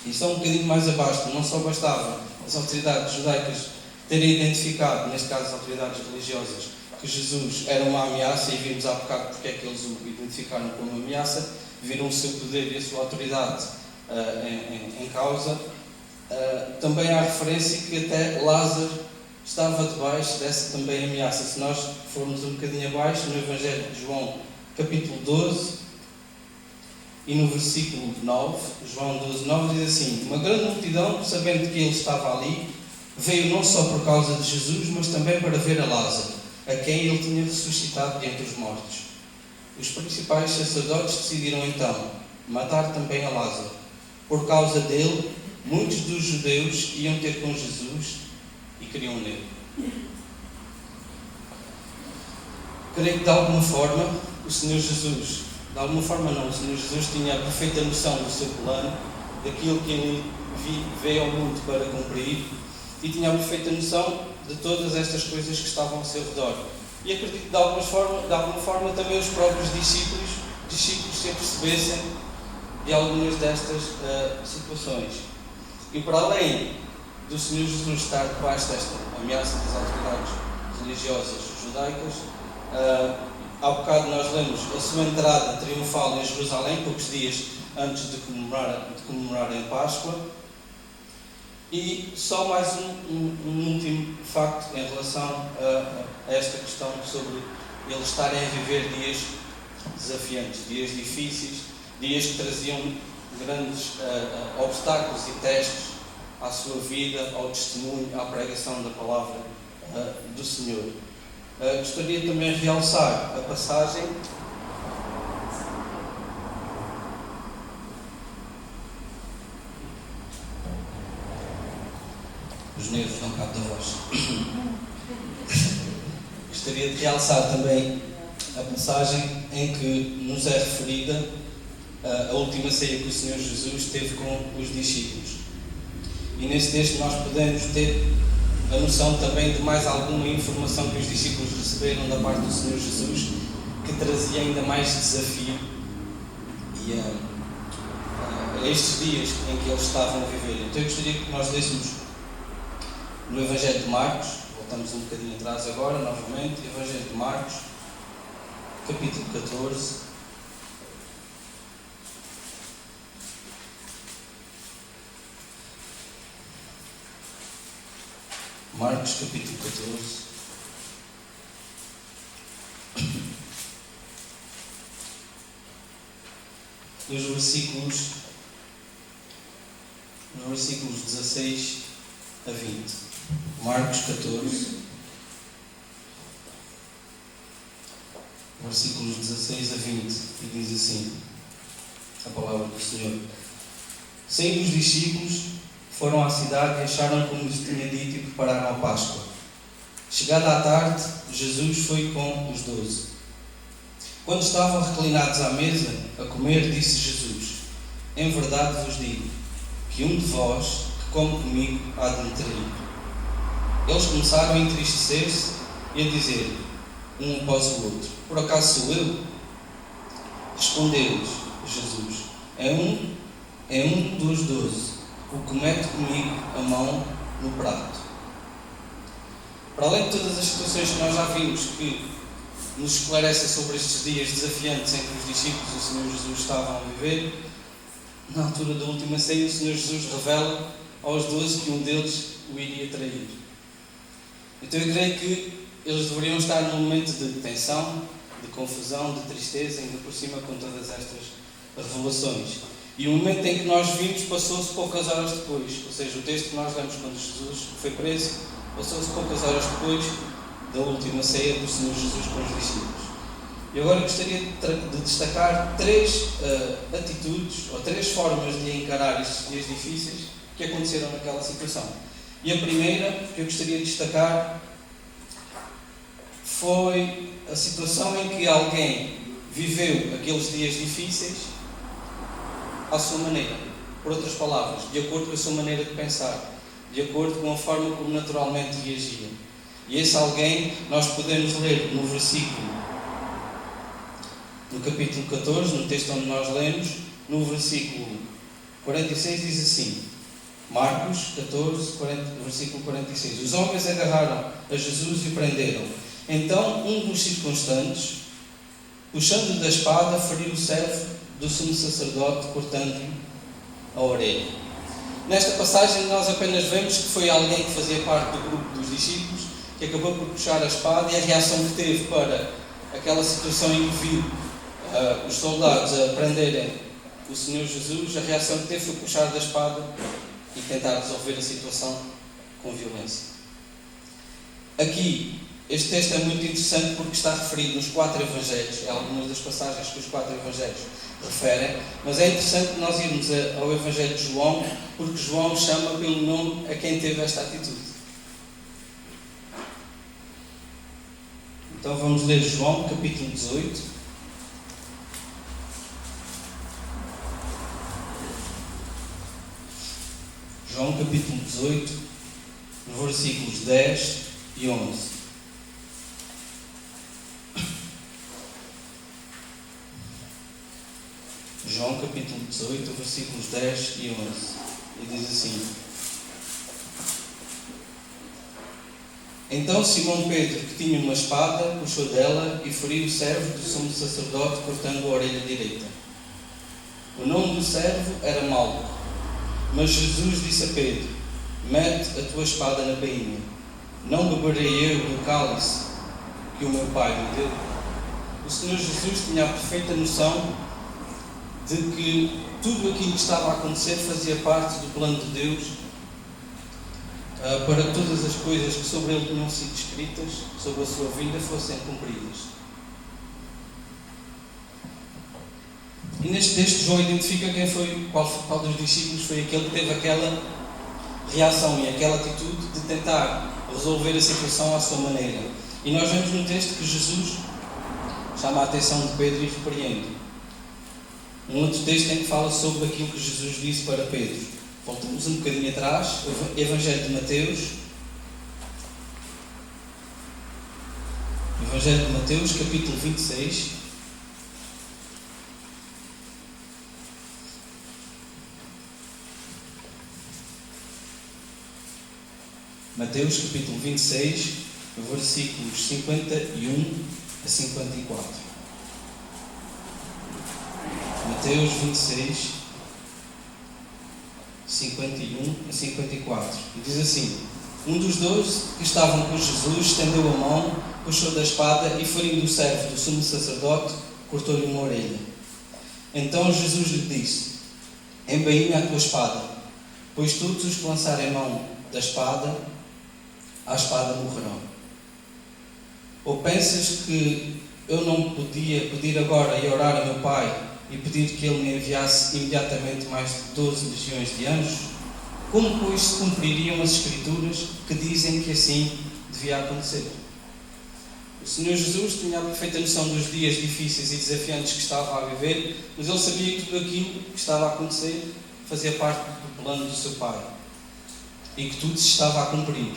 E só um bocadinho mais abaixo, não só bastava as autoridades judaicas terem identificado, neste caso as autoridades religiosas, que Jesus era uma ameaça, e vimos há bocado porque é que eles o identificaram como uma ameaça, viram o seu poder e a sua autoridade em causa. Também há referência que até Lázaro estava debaixo dessa também ameaça. Se nós formos um bocadinho abaixo, no Evangelho de João, capítulo 12, e no versículo 9, João 12, 9, diz assim: Uma grande multidão, sabendo que ele estava ali, veio não só por causa de Jesus, mas também para ver a Lázaro, a quem ele tinha ressuscitado dentre os mortos. Os principais sacerdotes decidiram então matar também a Lázaro. Por causa dele, muitos dos judeus iam ter com Jesus e criam nele. creio que de alguma forma o Senhor Jesus, de alguma forma não, o Senhor Jesus tinha a perfeita noção do seu plano, daquilo que ele veio ao mundo para cumprir, e tinha a perfeita noção de todas estas coisas que estavam ao seu redor. E acredito que de alguma forma também os próprios discípulos se apercebessem de algumas destas situações. E para além do Senhor Jesus estar debaixo desta ameaça das autoridades religiosas judaicas, há bocado nós lemos a sua entrada triunfal em Jerusalém, poucos dias antes de comemorarem Páscoa. E só mais um último facto em relação a esta questão sobre eles estarem a viver dias desafiantes, dias difíceis, dias que traziam grandes obstáculos e testes à sua vida, ao testemunho, à pregação da palavra do Senhor. Gostaria também de realçar a passagem os nervos dão cabo da voz. Gostaria de realçar também a passagem em que nos é referida a última ceia que o Senhor Jesus teve com os discípulos. E nesse texto nós podemos ter a noção também de mais alguma informação que os discípulos receberam da parte do Senhor Jesus, que trazia ainda mais desafio e a estes dias em que eles estavam a viver. Então eu gostaria que nós lêssemos no Evangelho de Marcos, voltamos um bocadinho atrás agora, novamente, Evangelho de Marcos, capítulo 14. Marcos, capítulo 14. Nos versículos 16 a 20. Marcos 14, versículos 16 a 20, e diz assim a palavra do Senhor: Saindo os discípulos, foram à cidade e acharam como lhes tinha dito e prepararam a Páscoa. Chegada à tarde, Jesus foi com os 12. Quando estavam reclinados à mesa, a comer, disse Jesus: Em verdade vos digo, que um de vós, que come comigo, há de me trair. Eles começaram a entristecer-se e a dizer, um após o outro: Por acaso sou eu? Respondeu-lhes Jesus: É um dos 12, o que mete comigo a mão no prato. Para além de todas as situações que nós já vimos que nos esclarecem sobre estes dias desafiantes em que os discípulos do Senhor Jesus estavam a viver, na altura da última ceia, o Senhor Jesus revela aos 12 que um deles o iria trair. Então eu creio que eles deveriam estar num momento de tensão, de confusão, de tristeza, ainda por cima com todas estas revelações. E o momento em que nós vimos passou-se poucas horas depois. Ou seja, o texto que nós lemos quando Jesus foi preso, passou-se poucas horas depois da última ceia do Senhor Jesus com os discípulos. E agora gostaria de destacar 3 atitudes, ou 3 formas de encarar estes dias difíceis que aconteceram naquela situação. E a primeira que eu gostaria de destacar foi a situação em que alguém viveu aqueles dias difíceis à sua maneira. Por outras palavras, de acordo com a sua maneira de pensar, de acordo com a forma como naturalmente reagia. E esse alguém nós podemos ler no capítulo 14, no texto onde nós lemos, no versículo 46 diz assim, Marcos 14, versículo 46. Os homens agarraram a Jesus e o prenderam. Então um dos circunstantes, puxando da espada, feriu o servo do sumo sacerdote, cortando-lhe a orelha. Nesta passagem nós apenas vemos que foi alguém que fazia parte do grupo dos discípulos que acabou por puxar a espada, e a reação que teve para aquela situação em que viu os soldados a prenderem o Senhor Jesus, a reação que teve foi puxar da espada e tentar resolver a situação com violência. Aqui, este texto é muito interessante porque está referido nos 4 Evangelhos, é algumas das passagens que os 4 Evangelhos referem, mas é interessante nós irmos ao Evangelho de João, porque João chama pelo nome a quem teve esta atitude. Então vamos ler João, capítulo 18. João, capítulo 18, versículos 10 e 11. João, capítulo 18, versículos 10 e 11. E diz assim: Então Simão Pedro, que tinha uma espada, puxou dela e feriu o servo do sumo sacerdote, cortando a orelha direita. O nome do servo era Malco. Mas Jesus disse a Pedro: Mete a tua espada na bainha. Não beberei eu do cálice que o meu Pai me deu? O Senhor Jesus tinha a perfeita noção de que tudo aquilo que estava a acontecer fazia parte do plano de Deus para que todas as coisas que sobre ele tinham sido escritas, sobre a sua vida, fossem cumpridas. E neste texto João identifica qual dos discípulos foi aquele que teve aquela reação e aquela atitude de tentar resolver a situação à sua maneira. E nós vemos no texto que Jesus chama a atenção de Pedro e repreende. Um outro texto em que fala sobre aquilo que Jesus disse para Pedro. Voltamos um bocadinho atrás, Evangelho de Mateus. Evangelho de Mateus, capítulo 26. Mateus, capítulo 26, versículos 51 a 54. Mateus 26, 51 a 54. E diz assim: Um dos 12 que estavam com Jesus estendeu a mão, puxou da espada e, ferindo o servo do sumo sacerdote, cortou-lhe uma orelha. Então Jesus lhe disse: Embainha a tua espada, pois todos os que lançarem mão da espada, à espada morrerão. Ou pensas que eu não podia pedir agora e orar a meu Pai e pedir que Ele me enviasse imediatamente mais de 12 legiões de anjos? Como, pois, se cumpririam as Escrituras que dizem que assim devia acontecer? O Senhor Jesus tinha a perfeita noção dos dias difíceis e desafiantes que estava a viver, mas Ele sabia que tudo aquilo que estava a acontecer fazia parte do plano do seu Pai e que tudo se estava a cumprir.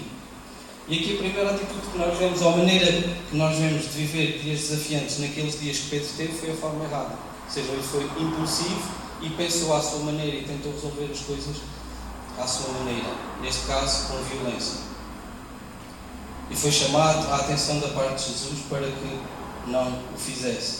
E aqui a primeira atitude que nós vemos, ou a maneira que nós vemos de viver dias desafiantes naqueles dias que Pedro teve, foi a forma errada. Ou seja, ele foi impulsivo e pensou à sua maneira e tentou resolver as coisas à sua maneira. Neste caso, com violência. E foi chamado a atenção da parte de Jesus para que não o fizesse.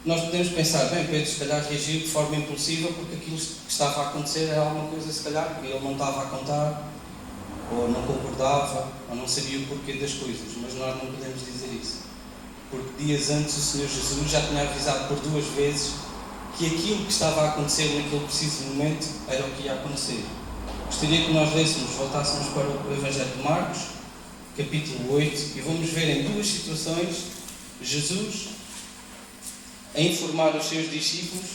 Nós podemos pensar, bem, Pedro se calhar reagiu de forma impulsiva porque aquilo que estava a acontecer era alguma coisa, se calhar, que ele não estava a contar, ou não concordava, ou não sabia o porquê das coisas, mas nós não podemos dizer isso. Porque dias antes o Senhor Jesus já tinha avisado por 2 vezes que aquilo que estava a acontecer naquele preciso momento era o que ia acontecer. Gostaria que nós voltássemos para o Evangelho de Marcos, capítulo 8, e vamos ver em 2 situações Jesus a informar os seus discípulos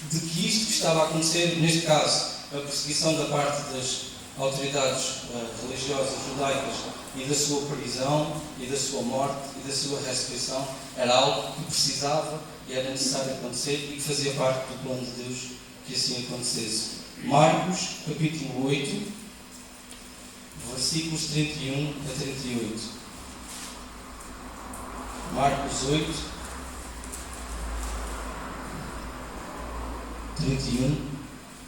de que isto que estava a acontecer, neste caso, a perseguição da parte das autoridades religiosas judaicas e da sua prisão e da sua morte e da sua ressurreição, era algo que precisava e era necessário acontecer e que fazia parte do plano de Deus que assim acontecesse. Marcos, capítulo 8, versículos 31 a 38. Marcos 8, 31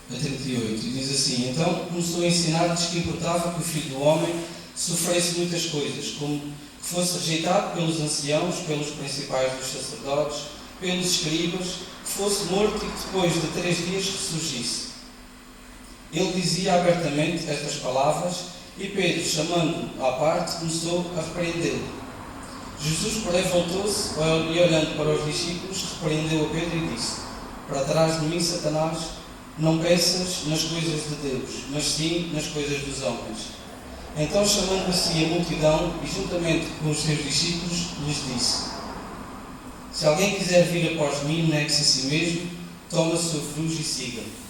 a 38, e diz assim: Então começou a ensinar-lhes que importava que o Filho do Homem sofresse muitas coisas, como que fosse rejeitado pelos anciãos, pelos principais dos sacerdotes, pelos escribas, que fosse morto e que depois de 3 dias ressurgisse. Ele dizia abertamente estas palavras e Pedro, chamando-o à parte, começou a repreendê-lo. Jesus, porém, voltou-se e, olhando para os discípulos, repreendeu a Pedro e disse: Para trás de mim, Satanás, não pensas nas coisas de Deus, mas sim nas coisas dos homens. Então, chamando a si a multidão e juntamente com os seus discípulos, lhes disse: Se alguém quiser vir após mim, negue-se a si mesmo, tome a sua cruz e siga-me.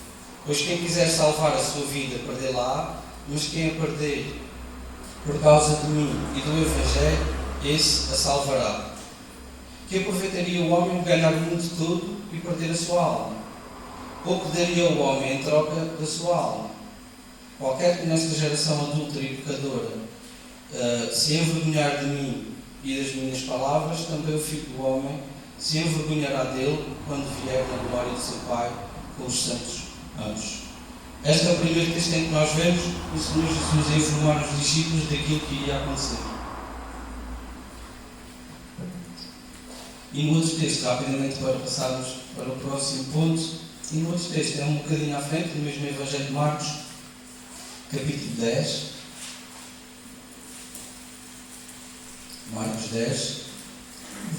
Pois quem quiser salvar a sua vida, perdê-la-á, mas quem a perder por causa de mim e do Evangelho, esse a salvará. Que aproveitaria o homem ganhar o mundo todo e perder a sua alma? Pouco daria o homem em troca da sua alma. Qualquer que nesta geração adúltera e pecadora se envergonhar de mim e das minhas palavras, também o Filho do Homem se envergonhará dele quando vier na glória de seu Pai com os santos anjos. Este é o primeiro texto em que nós vemos o Senhor Jesus a informar os discípulos daquilo que iria acontecer. E no outro texto, rapidamente para passarmos para o próximo ponto, e no outro texto, é um bocadinho à frente, no mesmo Evangelho de Marcos, capítulo 10. Marcos 10,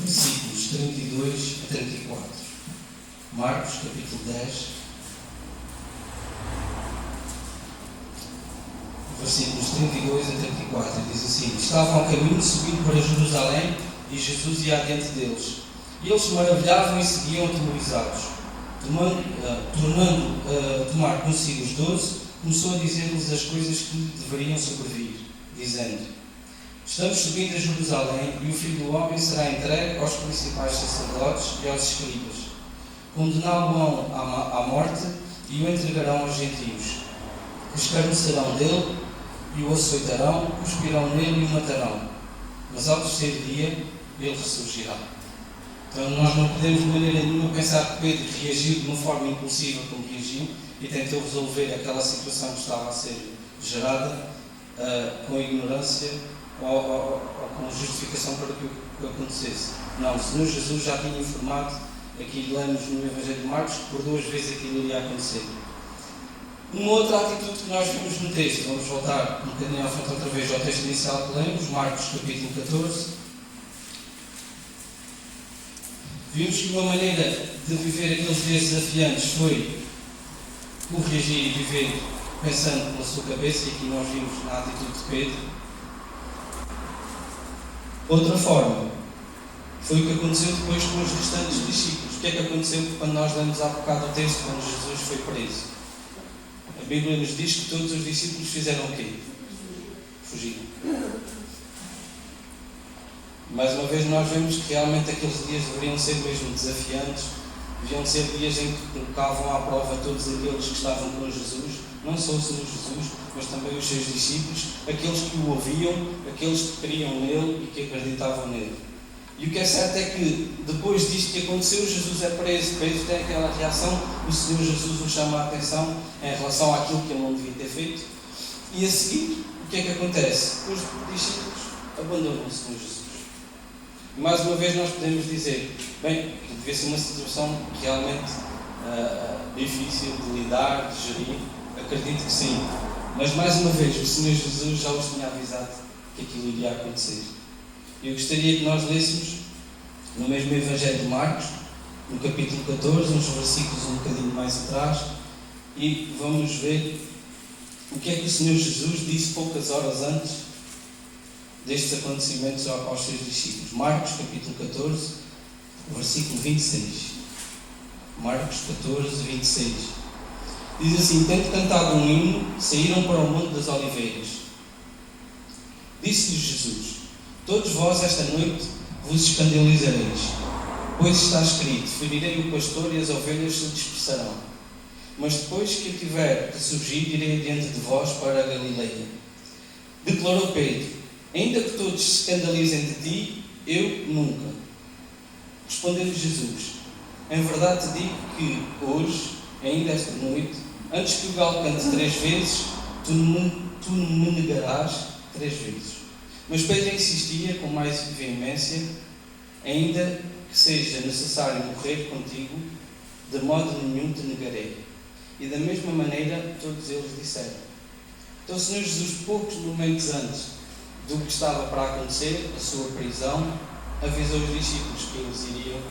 versículos 32 a 34. Marcos, capítulo 10, versículos 32 a 34, diz assim: Estavam ao caminho, subindo para Jerusalém, e Jesus ia adiante deles. E eles se maravilhavam e seguiam atemorizados. Tornando a tomar consigo os 12, começou a dizer-lhes as coisas que lhe deveriam sobrevir, dizendo: Estamos subindo a Jerusalém, e o Filho do Homem será entregue aos principais sacerdotes e aos escribas. Condená-lo-ão à morte e o entregarão aos gentios. Escarnecerão dele e o açoitarão, cuspirão nele e o matarão. Mas ao terceiro dia ele ressurgirá. Então nós não podemos de maneira nenhuma pensar que Pedro reagiu de uma forma impulsiva como reagiu e tentou resolver aquela situação que estava a ser gerada com ignorância ou com justificação para que o acontecesse. Não, o Senhor Jesus já tinha informado, aqui lemos no Evangelho de Marcos, que por 2 vezes aquilo iria acontecer. Uma outra atitude que nós vimos no texto, vamos voltar um bocadinho à frente outra vez ao texto inicial que lemos, Marcos capítulo 14. Vimos que uma maneira de viver aqueles dias desafiantes foi corrigir e viver pensando pela sua cabeça, e aqui nós vimos na atitude de Pedro. Outra forma foi o que aconteceu depois com os restantes discípulos. O que é que aconteceu quando nós lemos há bocado o texto, quando Jesus foi preso? A Bíblia nos diz que todos os discípulos fizeram o quê? Fugiram. Mais uma vez nós vemos que realmente aqueles dias deveriam ser mesmo desafiantes, deviam ser dias em que colocavam à prova todos aqueles que estavam com Jesus, não só o Senhor Jesus, mas também os seus discípulos, aqueles que o ouviam, aqueles que criam nele e que acreditavam nele. E o que é certo é que depois disto que aconteceu, Jesus é preso, Pedro tem aquela reação, o Senhor Jesus o chama a atenção em relação àquilo que ele não devia ter feito, e a seguir, o que é que acontece? Os discípulos abandonam o Senhor Jesus. E mais uma vez nós podemos dizer, bem, devia ser uma situação realmente difícil de lidar, de gerir, acredito que sim, mas mais uma vez o Senhor Jesus já os tinha avisado que aquilo iria acontecer. Eu gostaria que nós lêssemos no mesmo Evangelho de Marcos, no capítulo 14, uns versículos um bocadinho mais atrás, e vamos ver o que é que o Senhor Jesus disse poucas horas antes destes acontecimentos aos seus discípulos. Marcos capítulo 14, versículo 26. Marcos 14, 26. Diz assim: tendo cantado um hino, saíram para o Monte das Oliveiras. Disse-lhes Jesus: todos vós esta noite vos escandalizareis, pois está escrito: ferirei o pastor e as ovelhas se dispersarão. Mas depois que eu tiver de surgir, irei adiante de vós para a Galileia. Declarou Pedro: ainda que todos se escandalizem de ti, eu nunca. Respondeu-lhe Jesus: em verdade te digo que hoje, ainda esta noite, antes que o galo cante 3 vezes, tu me negarás 3 vezes. Mas Pedro insistia com mais veemência: ainda que seja necessário morrer contigo, de modo nenhum te negarei. E da mesma maneira todos eles disseram. Então o Senhor Jesus, poucos momentos antes do que estava para acontecer, a sua prisão, avisou os discípulos que eles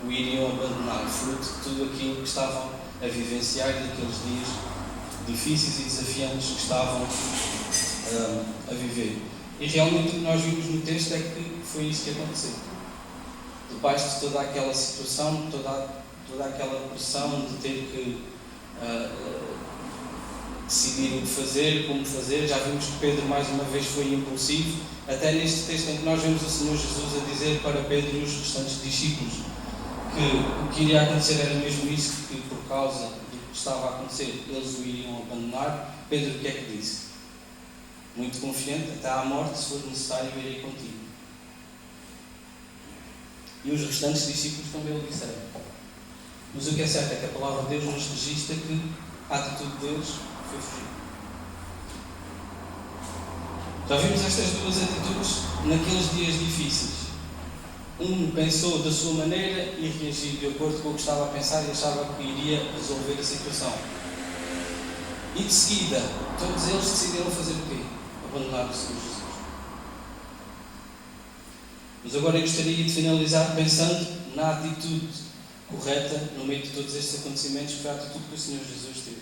o iriam abandonar, fruto de tudo aquilo que estavam a vivenciar daqueles dias difíceis e desafiantes que estavam a viver. E realmente o que nós vimos no texto é que foi isso que aconteceu. Debaixo de toda aquela situação, toda aquela pressão de ter que decidir o que fazer, como fazer. Já vimos que Pedro mais uma vez foi impulsivo, até neste texto em que nós vemos o Senhor Jesus a dizer para Pedro e os restantes discípulos que o que iria acontecer era mesmo isso, que por causa do que estava a acontecer eles o iriam abandonar. Pedro o que é que disse? Muito confiante, até à morte, se for necessário, eu irei contigo. E os restantes discípulos também o disseram. Mas o que é certo é que a palavra de Deus nos registra que a atitude deles foi fugir. Já vimos estas duas atitudes naqueles dias difíceis. Um pensou da sua maneira e reagiu de acordo com o que estava a pensar e achava que iria resolver a situação. E de seguida, todos eles decidiram fazer o quê? Abandonar o Senhor Jesus. Mas agora eu gostaria de finalizar pensando na atitude correta no meio de todos estes acontecimentos, que foi a atitude que o Senhor Jesus teve.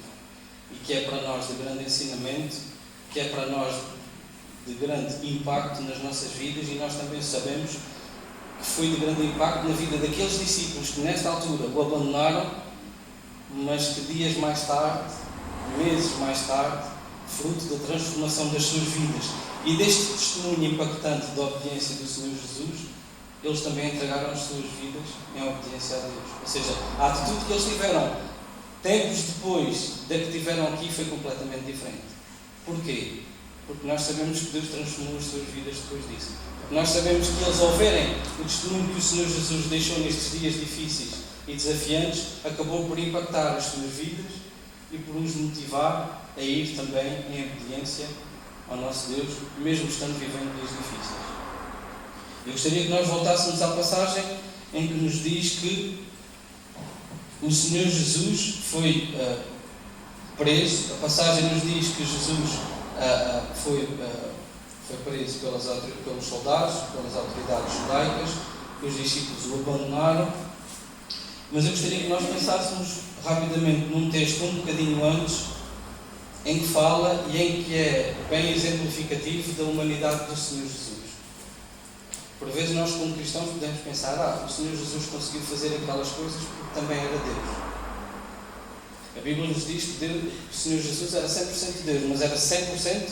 E que é para nós de grande ensinamento, que é para nós de grande impacto nas nossas vidas, e nós também sabemos que foi de grande impacto na vida daqueles discípulos que nesta altura o abandonaram, mas que dias mais tarde, meses mais tarde, fruto da transformação das suas vidas e deste testemunho impactante da obediência do Senhor Jesus, eles também entregaram as suas vidas em obediência a Deus. Ou seja, a atitude que eles tiveram tempos depois da que tiveram aqui foi completamente diferente. Porquê? Porque nós sabemos que Deus transformou as suas vidas depois disso. Porque nós sabemos que eles, ao verem o testemunho que o Senhor Jesus deixou nestes dias difíceis e desafiantes, acabou por impactar as suas vidas e por os motivar a ir também em obediência ao nosso Deus, mesmo estando vivendo dias difíceis. Eu gostaria que nós voltássemos à passagem em que nos diz que o Senhor Jesus foi preso. A passagem nos diz que Jesus foi preso pelos soldados, pelas autoridades judaicas, que os discípulos o abandonaram. Mas eu gostaria que nós pensássemos rapidamente num texto um bocadinho antes, em que fala e em que é bem exemplificativo da humanidade do Senhor Jesus. Por vezes nós, como cristãos, podemos pensar: o Senhor Jesus conseguiu fazer aquelas coisas porque também era Deus. A Bíblia nos diz que o Senhor Jesus era 100% Deus, mas era 100%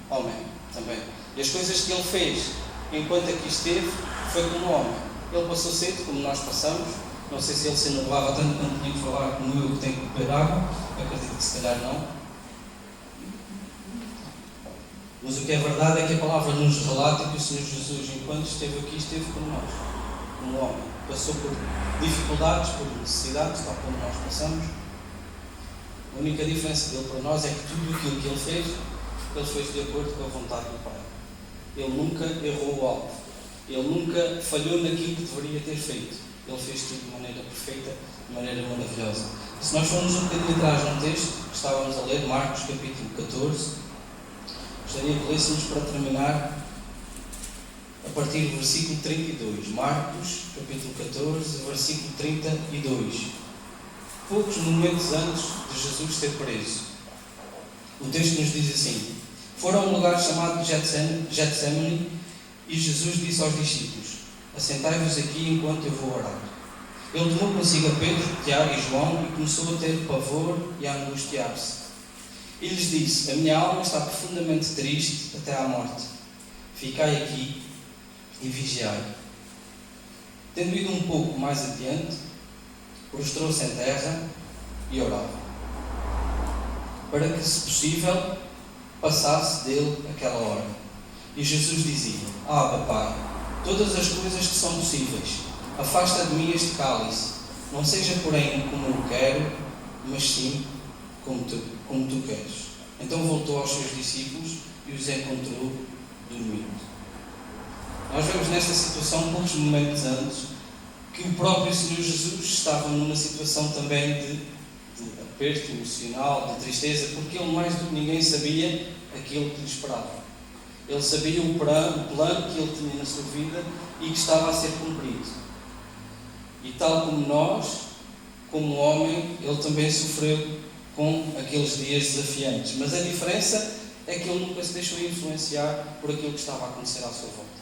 homem também. E as coisas que Ele fez enquanto aqui esteve foi como homem. Ele passou sede, como nós passamos. Não sei se Ele se enervava tanto quando tinha que falar como eu, que tenho que beber água. Eu acredito que se calhar não. Mas o que é verdade é que a palavra nos relata que o Senhor Jesus, enquanto esteve aqui, esteve por nós, como homem. Passou por dificuldades, por necessidades, tal como nós passamos. A única diferença dele para nós é que tudo aquilo que ele fez de acordo com a vontade do Pai. Ele nunca errou o alvo. Ele nunca falhou naquilo que deveria ter feito. Ele fez tudo de maneira perfeita, de maneira maravilhosa. Se nós formos um bocadinho atrás num texto que estávamos a ler, Marcos capítulo 14, gostaria que lêssemos para terminar a partir do versículo 32. Marcos capítulo 14, versículo 32. Poucos momentos antes de Jesus ser preso. O texto nos diz assim: foram a um lugar chamado Getsemane e Jesus disse aos discípulos: assentai-vos aqui enquanto eu vou orar. Ele tomou consigo a Pedro, Tiago e João e começou a ter pavor e a angustiar-se. E lhes disse: a minha alma está profundamente triste até à morte. Ficai aqui e vigiai. Tendo ido um pouco mais adiante, prostrou-se em terra e orava, para que, se possível, passasse dele aquela hora. E Jesus dizia: Pai, todas as coisas que são possíveis, afasta de mim este cálice, não seja porém como eu quero, mas sim como tu queres. Então voltou aos seus discípulos e os encontrou dormindo. Nós vemos nesta situação, poucos momentos antes, que o próprio Senhor Jesus estava numa situação também de aperto emocional, de tristeza, porque ele mais do que ninguém sabia aquilo que lhe esperava. Ele sabia o plano que ele tinha na sua vida e que estava a ser cumprido. E tal como nós, como homem, ele também sofreu com aqueles dias desafiantes. Mas a diferença é que ele nunca se deixou influenciar por aquilo que estava a acontecer à sua volta.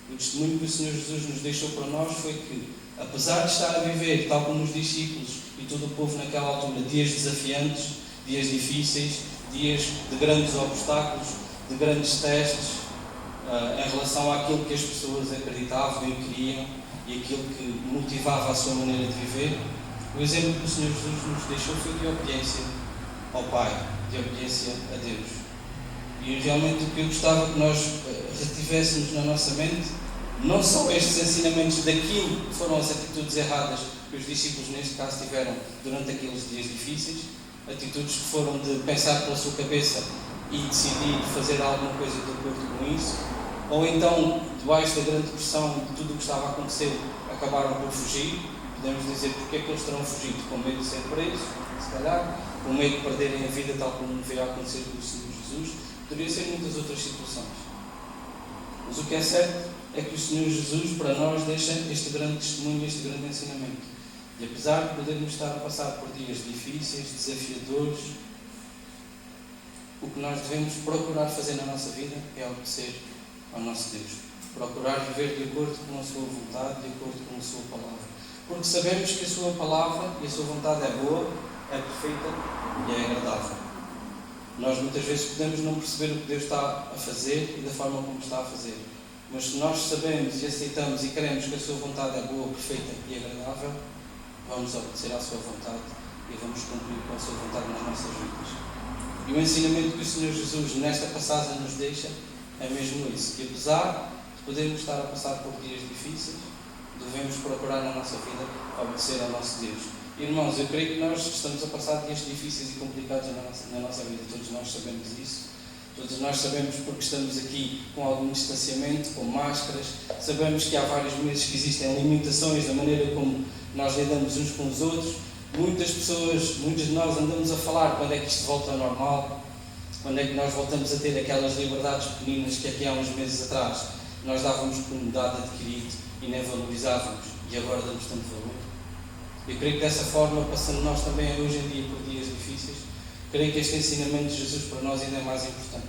O testemunho que o Senhor Jesus nos deixou para nós foi que, apesar de estar a viver, tal como os discípulos e todo o povo naquela altura, dias desafiantes, dias difíceis, dias de grandes obstáculos, de grandes testes, em relação àquilo que as pessoas acreditavam e queriam e aquilo que motivava a sua maneira de viver. O exemplo que o Senhor Jesus nos deixou foi de obediência ao Pai, de obediência a Deus. E realmente o que eu gostava que nós retivéssemos na nossa mente, não só estes ensinamentos daquilo que foram as atitudes erradas que os discípulos neste caso tiveram durante aqueles dias difíceis, atitudes que foram de pensar pela sua cabeça e decidir fazer alguma coisa de acordo com isso, ou então, debaixo da grande pressão de tudo o que estava a acontecer, acabaram por fugir. Podemos dizer porque é que eles terão fugido, com medo de ser presos, se calhar, com medo de perderem a vida, tal como veio a acontecer com o Senhor Jesus. Poderia ser muitas outras situações. Mas o que é certo é que o Senhor Jesus, para nós, deixa este grande testemunho, este grande ensinamento. E apesar de podermos estar a passar por dias difíceis, desafiadores, o que nós devemos procurar fazer na nossa vida é obedecer ao nosso Deus. Procurar viver de acordo com a sua vontade, de acordo com a sua palavra. Porque sabemos que a sua palavra e a sua vontade é boa, é perfeita e é agradável. Nós muitas vezes podemos não perceber o que Deus está a fazer e da forma como está a fazer. Mas se nós sabemos e aceitamos e queremos que a sua vontade é boa, perfeita e agradável, vamos obedecer à sua vontade e vamos cumprir com a sua vontade nas nossas vidas. E o ensinamento que o Senhor Jesus nesta passagem nos deixa é mesmo isso, que apesar de podermos estar a passar por dias difíceis, devemos procurar na nossa vida obedecer ao nosso Deus. Irmãos, eu creio que nós estamos a passar dias difíceis e complicados na nossa vida, todos nós sabemos isso. Todos nós sabemos porque estamos aqui com algum distanciamento, com máscaras, sabemos que há vários meses que existem limitações da maneira como nós lidamos uns com os outros. Muitas pessoas, muitos de nós andamos a falar quando é que isto volta ao normal, quando é que nós voltamos a ter aquelas liberdades pequeninas que aqui há uns meses atrás nós dávamos como dado adquirido e nem valorizávamos e agora damos tanto valor. Eu creio que dessa forma, passando nós também hoje em dia por dias difíceis, creio que este ensinamento de Jesus para nós ainda é mais importante.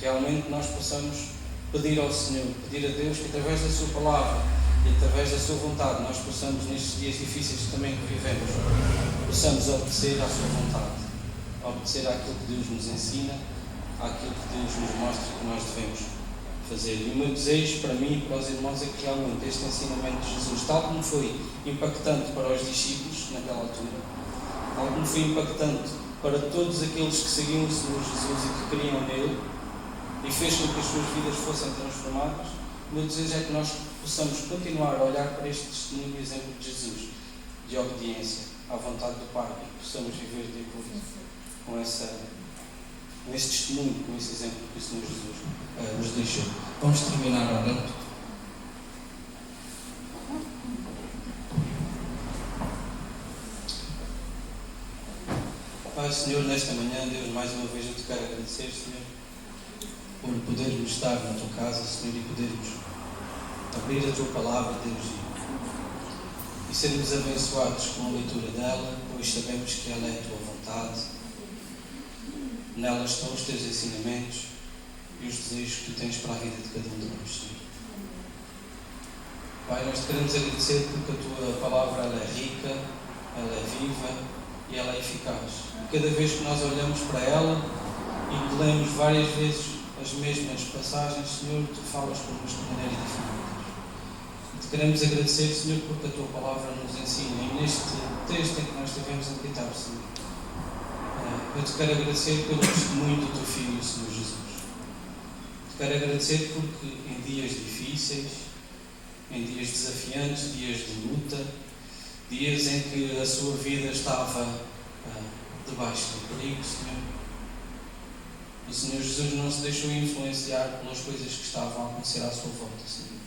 Realmente nós possamos pedir ao Senhor, pedir a Deus que através da sua palavra e através da sua vontade nós possamos, nestes dias difíceis também que vivemos, possamos obedecer à sua vontade, obedecer àquilo que Deus nos ensina, àquilo que Deus nos mostra que nós devemos fazer. E o meu desejo para mim e para os irmãos é que realmente este ensinamento de Jesus, tal como foi impactante para os discípulos naquela altura, tal como foi impactante para todos aqueles que seguiam o Senhor Jesus e que criam nele, e fez com que as suas vidas fossem transformadas, o meu desejo é que nós possamos continuar a olhar para este testemunho e exemplo de Jesus, de obediência à vontade do Pai, e que possamos viver de acordo com esse testemunho, com esse exemplo que o Senhor Jesus nos deixou. Vamos terminar orando. Pai, Senhor, nesta manhã, Deus, mais uma vez eu te quero agradecer, Senhor, por podermos estar na tua casa, Senhor, e podermos abrir a tua palavra, Deus, e sermos abençoados com a leitura dela, pois sabemos que ela é a tua vontade. Nela estão os teus ensinamentos e os desejos que tu tens para a vida de cada um de nós, Senhor. Pai, nós te queremos agradecer porque a tua palavra ela é rica, ela é viva e ela é eficaz. E cada vez que nós olhamos para ela e lemos várias vezes as mesmas passagens, Senhor, tu falas connosco de maneira diferente. Te queremos agradecer, Senhor, porque a tua palavra nos ensina. E neste texto em que nós estivemos a meditar, Senhor, eu te quero agradecer pelo testemunho do teu Filho, Senhor Jesus. Te quero agradecer porque em dias difíceis, em dias desafiantes, dias de luta, dias em que a sua vida estava debaixo do perigo, Senhor, o Senhor Jesus não se deixou influenciar pelas coisas que estavam a acontecer à sua volta, Senhor.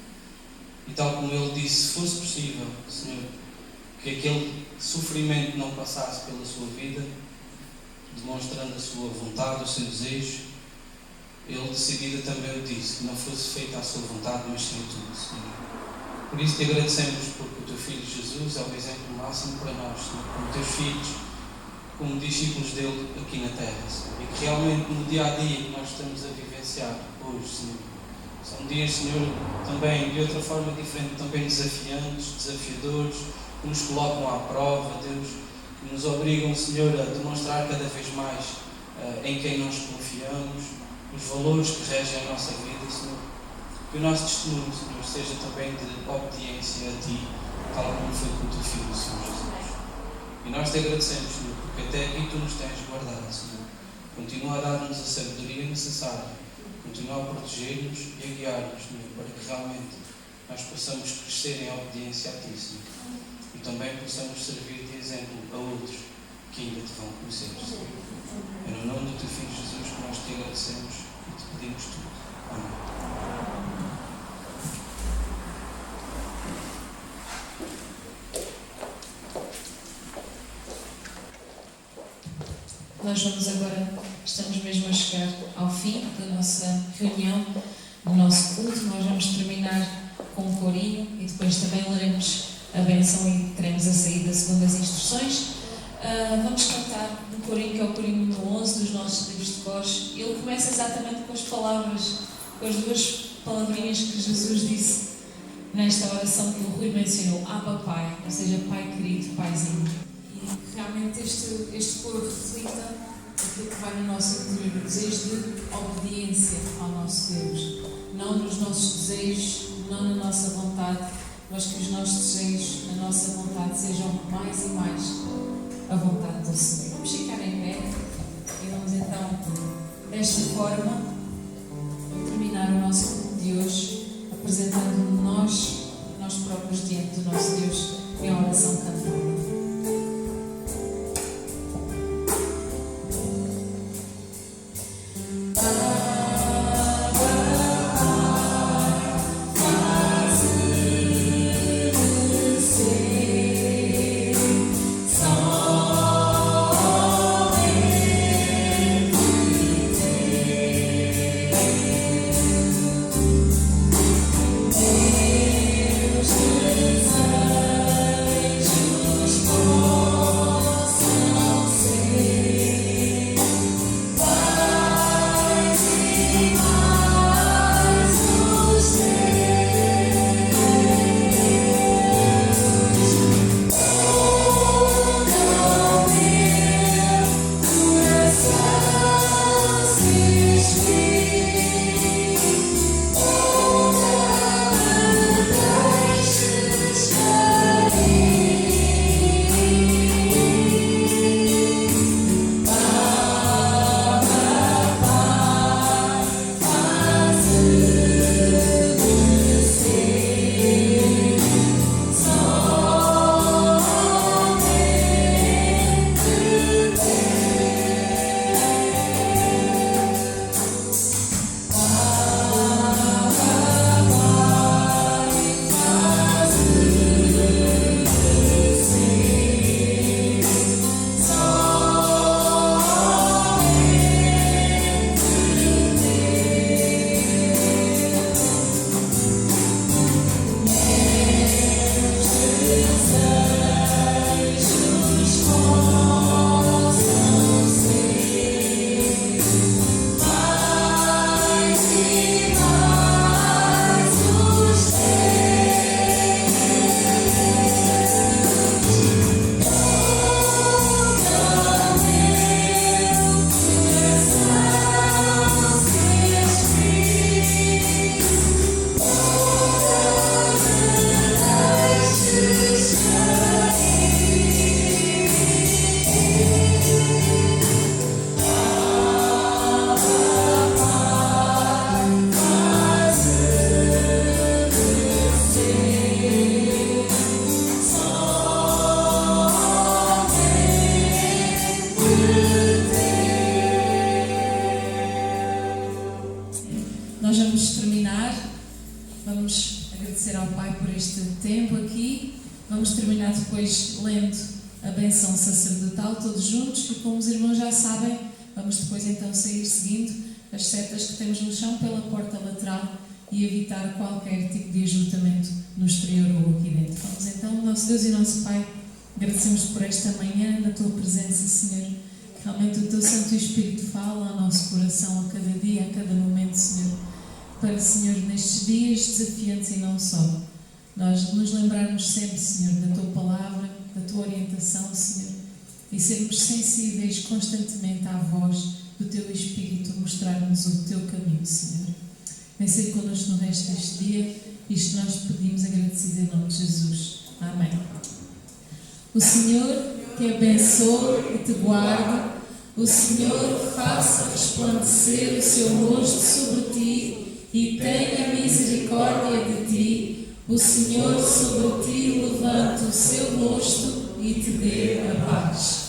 E tal como Ele disse, se fosse possível, Senhor, que aquele sofrimento não passasse pela sua vida, demonstrando a sua vontade, o seu desejo, Ele de seguida também o disse, que não fosse feita a sua vontade, mas sim tudo, Senhor. Por isso te agradecemos, porque o teu Filho Jesus é o exemplo máximo para nós, Senhor, como teus filhos, como discípulos dele aqui na terra, Senhor. E que realmente no dia a dia que nós estamos a vivenciar hoje, Senhor, são dias, Senhor, também de outra forma diferente, também desafiantes, desafiadores, que nos colocam à prova, Deus, que nos obrigam, Senhor, a demonstrar cada vez mais em quem nós confiamos, os valores que regem a nossa vida, Senhor. Que o nosso testemunho, Senhor, seja também de obediência a Ti, tal como foi com o Teu Filho, Senhor Jesus. E nós te agradecemos, Senhor, porque até aqui Tu nos tens guardado, Senhor. Continua a dar-nos a sabedoria necessária, continua a proteger-nos e a guiar-nos, Senhor, para que realmente nós possamos crescer em obediência a Ti, Senhor. E também possamos servir de exemplo a outros que ainda Te vão conhecer, Senhor. É no nome do Teu Filho Jesus que nós Te agradecemos e Te pedimos tudo. Amém. Nós vamos agora, estamos mesmo a chegar ao fim da nossa reunião, do nosso culto. Nós vamos terminar com um corinho e depois também leremos a bênção e teremos a saída segundo as instruções. Vamos cantar um corinho que é o corinho número 11 dos nossos livros de cores. Ele começa exatamente com as palavras, com as duas palavrinhas que Jesus disse nesta oração que o Rui mencionou, Abba Pai, ou seja, Pai querido, Paizinho. E realmente este coro reflita aquilo que vai no nosso interior, o desejo de obediência ao nosso Deus. Não nos nossos desejos, não na nossa vontade, mas que os nossos desejos, a nossa vontade, sejam mais e mais a vontade do Senhor. Vamos ficar em pé e vamos então, desta forma, terminar o nosso culto de hoje, apresentando nós próprios diante do nosso Deus em oração cantada. Nós vamos terminar, vamos agradecer ao Pai por este tempo aqui, vamos terminar depois lendo a benção sacerdotal todos juntos e, como os irmãos já sabem, vamos depois então sair seguindo as setas que temos no chão pela porta lateral e evitar qualquer tipo de ajuntamento no exterior ou aqui dentro. Vamos então, nosso Deus e nosso Pai, agradecemos por esta manhã na Tua presença, Senhor, que realmente o Teu Santo Espírito fala ao nosso coração a cada dia, a cada momento, Senhor, para, Senhor, nestes dias desafiantes e não só, nós nos lembrarmos sempre, Senhor, da Tua palavra, da Tua orientação, Senhor, e sermos sensíveis constantemente à voz do Teu Espírito mostrar-nos o Teu caminho, Senhor. Vem ser connosco no resto deste dia. Isto nós pedimos agradecidos em nome de Jesus. Amém. O Senhor te abençoe e te guarde. O Senhor faça resplandecer o seu rosto sobre ti e tenha misericórdia de ti. O Senhor sobre ti levante o seu rosto e te dê a paz.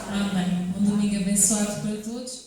Amém. Um domingo abençoado para todos.